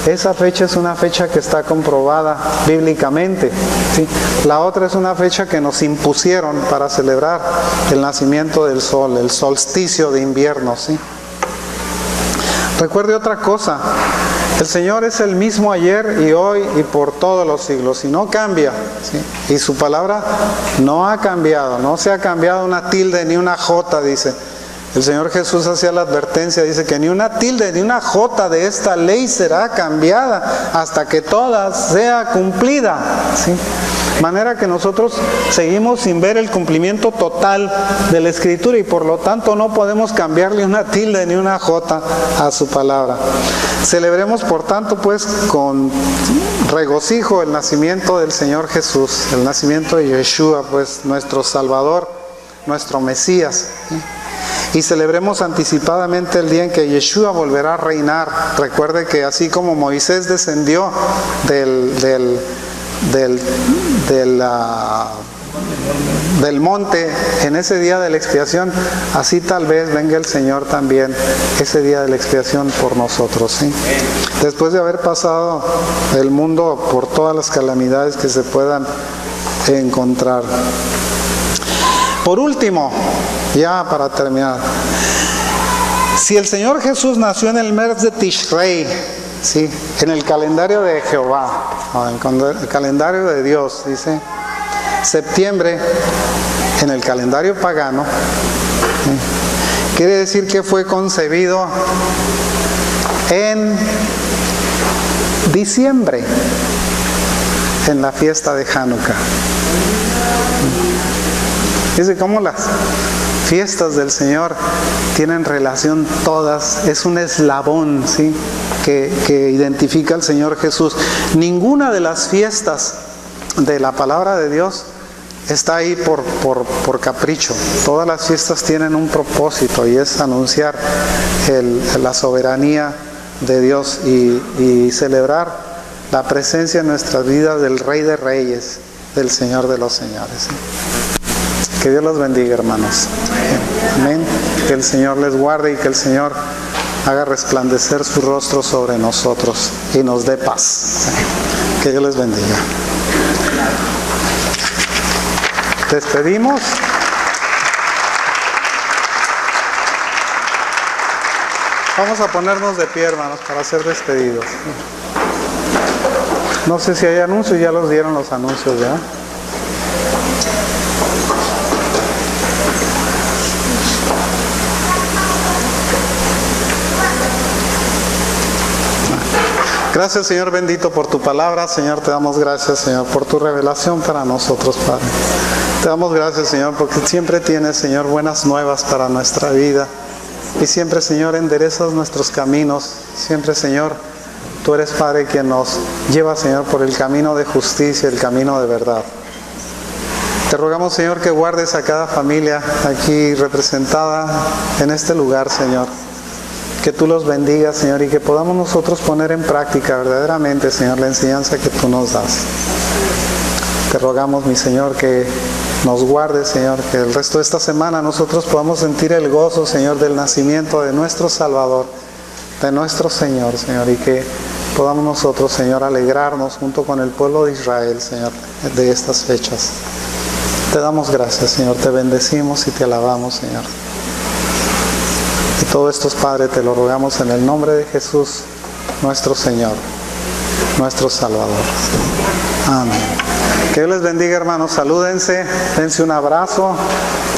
esa fecha es una fecha que está comprobada bíblicamente, ¿sí? La otra es una fecha que nos impusieron para celebrar el nacimiento del sol, el solsticio de invierno, ¿sí? Recuerde otra cosa, el Señor es el mismo ayer y hoy y por todos los siglos, y no cambia, ¿sí? Y su palabra no ha cambiado, no se ha cambiado una tilde ni una jota, dice. El Señor Jesús hacía la advertencia, dice que ni una tilde ni una jota de esta ley será cambiada hasta que toda sea cumplida, ¿sí? De manera que nosotros seguimos sin ver el cumplimiento total de la Escritura y por lo tanto no podemos cambiarle una tilde ni una jota a su palabra. Celebremos por tanto pues con regocijo el nacimiento del Señor Jesús, el nacimiento de Yeshua, pues nuestro Salvador, nuestro Mesías, ¿sí? Y celebremos anticipadamente el día en que Yeshua volverá a reinar. Recuerde que así como Moisés descendió del monte en ese día de la expiación, así tal vez venga el Señor también ese día de la expiación por nosotros, ¿sí? Después de haber pasado el mundo por todas las calamidades que se puedan encontrar. Por último, ya para terminar, si el Señor Jesús nació en el mes de Tishrei, ¿sí? En el calendario de Jehová, en el calendario de Dios, dice septiembre, en el calendario pagano, ¿sí? Quiere decir que fue concebido en diciembre, en la fiesta de Hanukkah. Dice cómo las fiestas del Señor tienen relación todas, es un eslabón, ¿sí? que identifica al Señor Jesús. Ninguna de las fiestas de la palabra de Dios está ahí por capricho. Todas las fiestas tienen un propósito y es anunciar la soberanía de Dios y celebrar la presencia en nuestras vidas del Rey de Reyes, del Señor de los Señores, ¿sí? Que Dios los bendiga, hermanos. Amén. Que el Señor les guarde y que el Señor haga resplandecer su rostro sobre nosotros y nos dé paz. Que Dios les bendiga. Despedimos. Vamos a ponernos de pie, hermanos, para ser despedidos. No sé si hay anuncios, ya los dieron los anuncios, ¿ya? Gracias, Señor bendito, por tu palabra. Señor, te damos gracias, Señor, por tu revelación para nosotros, Padre. Te damos gracias, Señor, porque siempre tienes, Señor, buenas nuevas para nuestra vida. Y siempre, Señor, enderezas nuestros caminos. Siempre, Señor, tú eres, Padre, quien nos lleva, Señor, por el camino de justicia, el camino de verdad. Te rogamos, Señor, que guardes a cada familia aquí representada en este lugar, Señor. Que tú los bendigas, Señor, y que podamos nosotros poner en práctica verdaderamente, Señor, la enseñanza que tú nos das. Te rogamos, mi Señor, que nos guardes, Señor, que el resto de esta semana nosotros podamos sentir el gozo, Señor, del nacimiento de nuestro Salvador, de nuestro Señor, Señor, y que podamos nosotros, Señor, alegrarnos junto con el pueblo de Israel, Señor, de estas fechas. Te damos gracias, Señor, te bendecimos y te alabamos, Señor. Y todo esto, Padre, te lo rogamos en el nombre de Jesús, nuestro Señor, nuestro Salvador. Amén. Que Dios les bendiga, hermanos. Salúdense, dense un abrazo.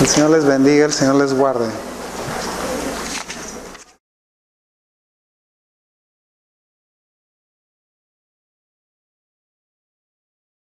El Señor les bendiga, el Señor les guarde.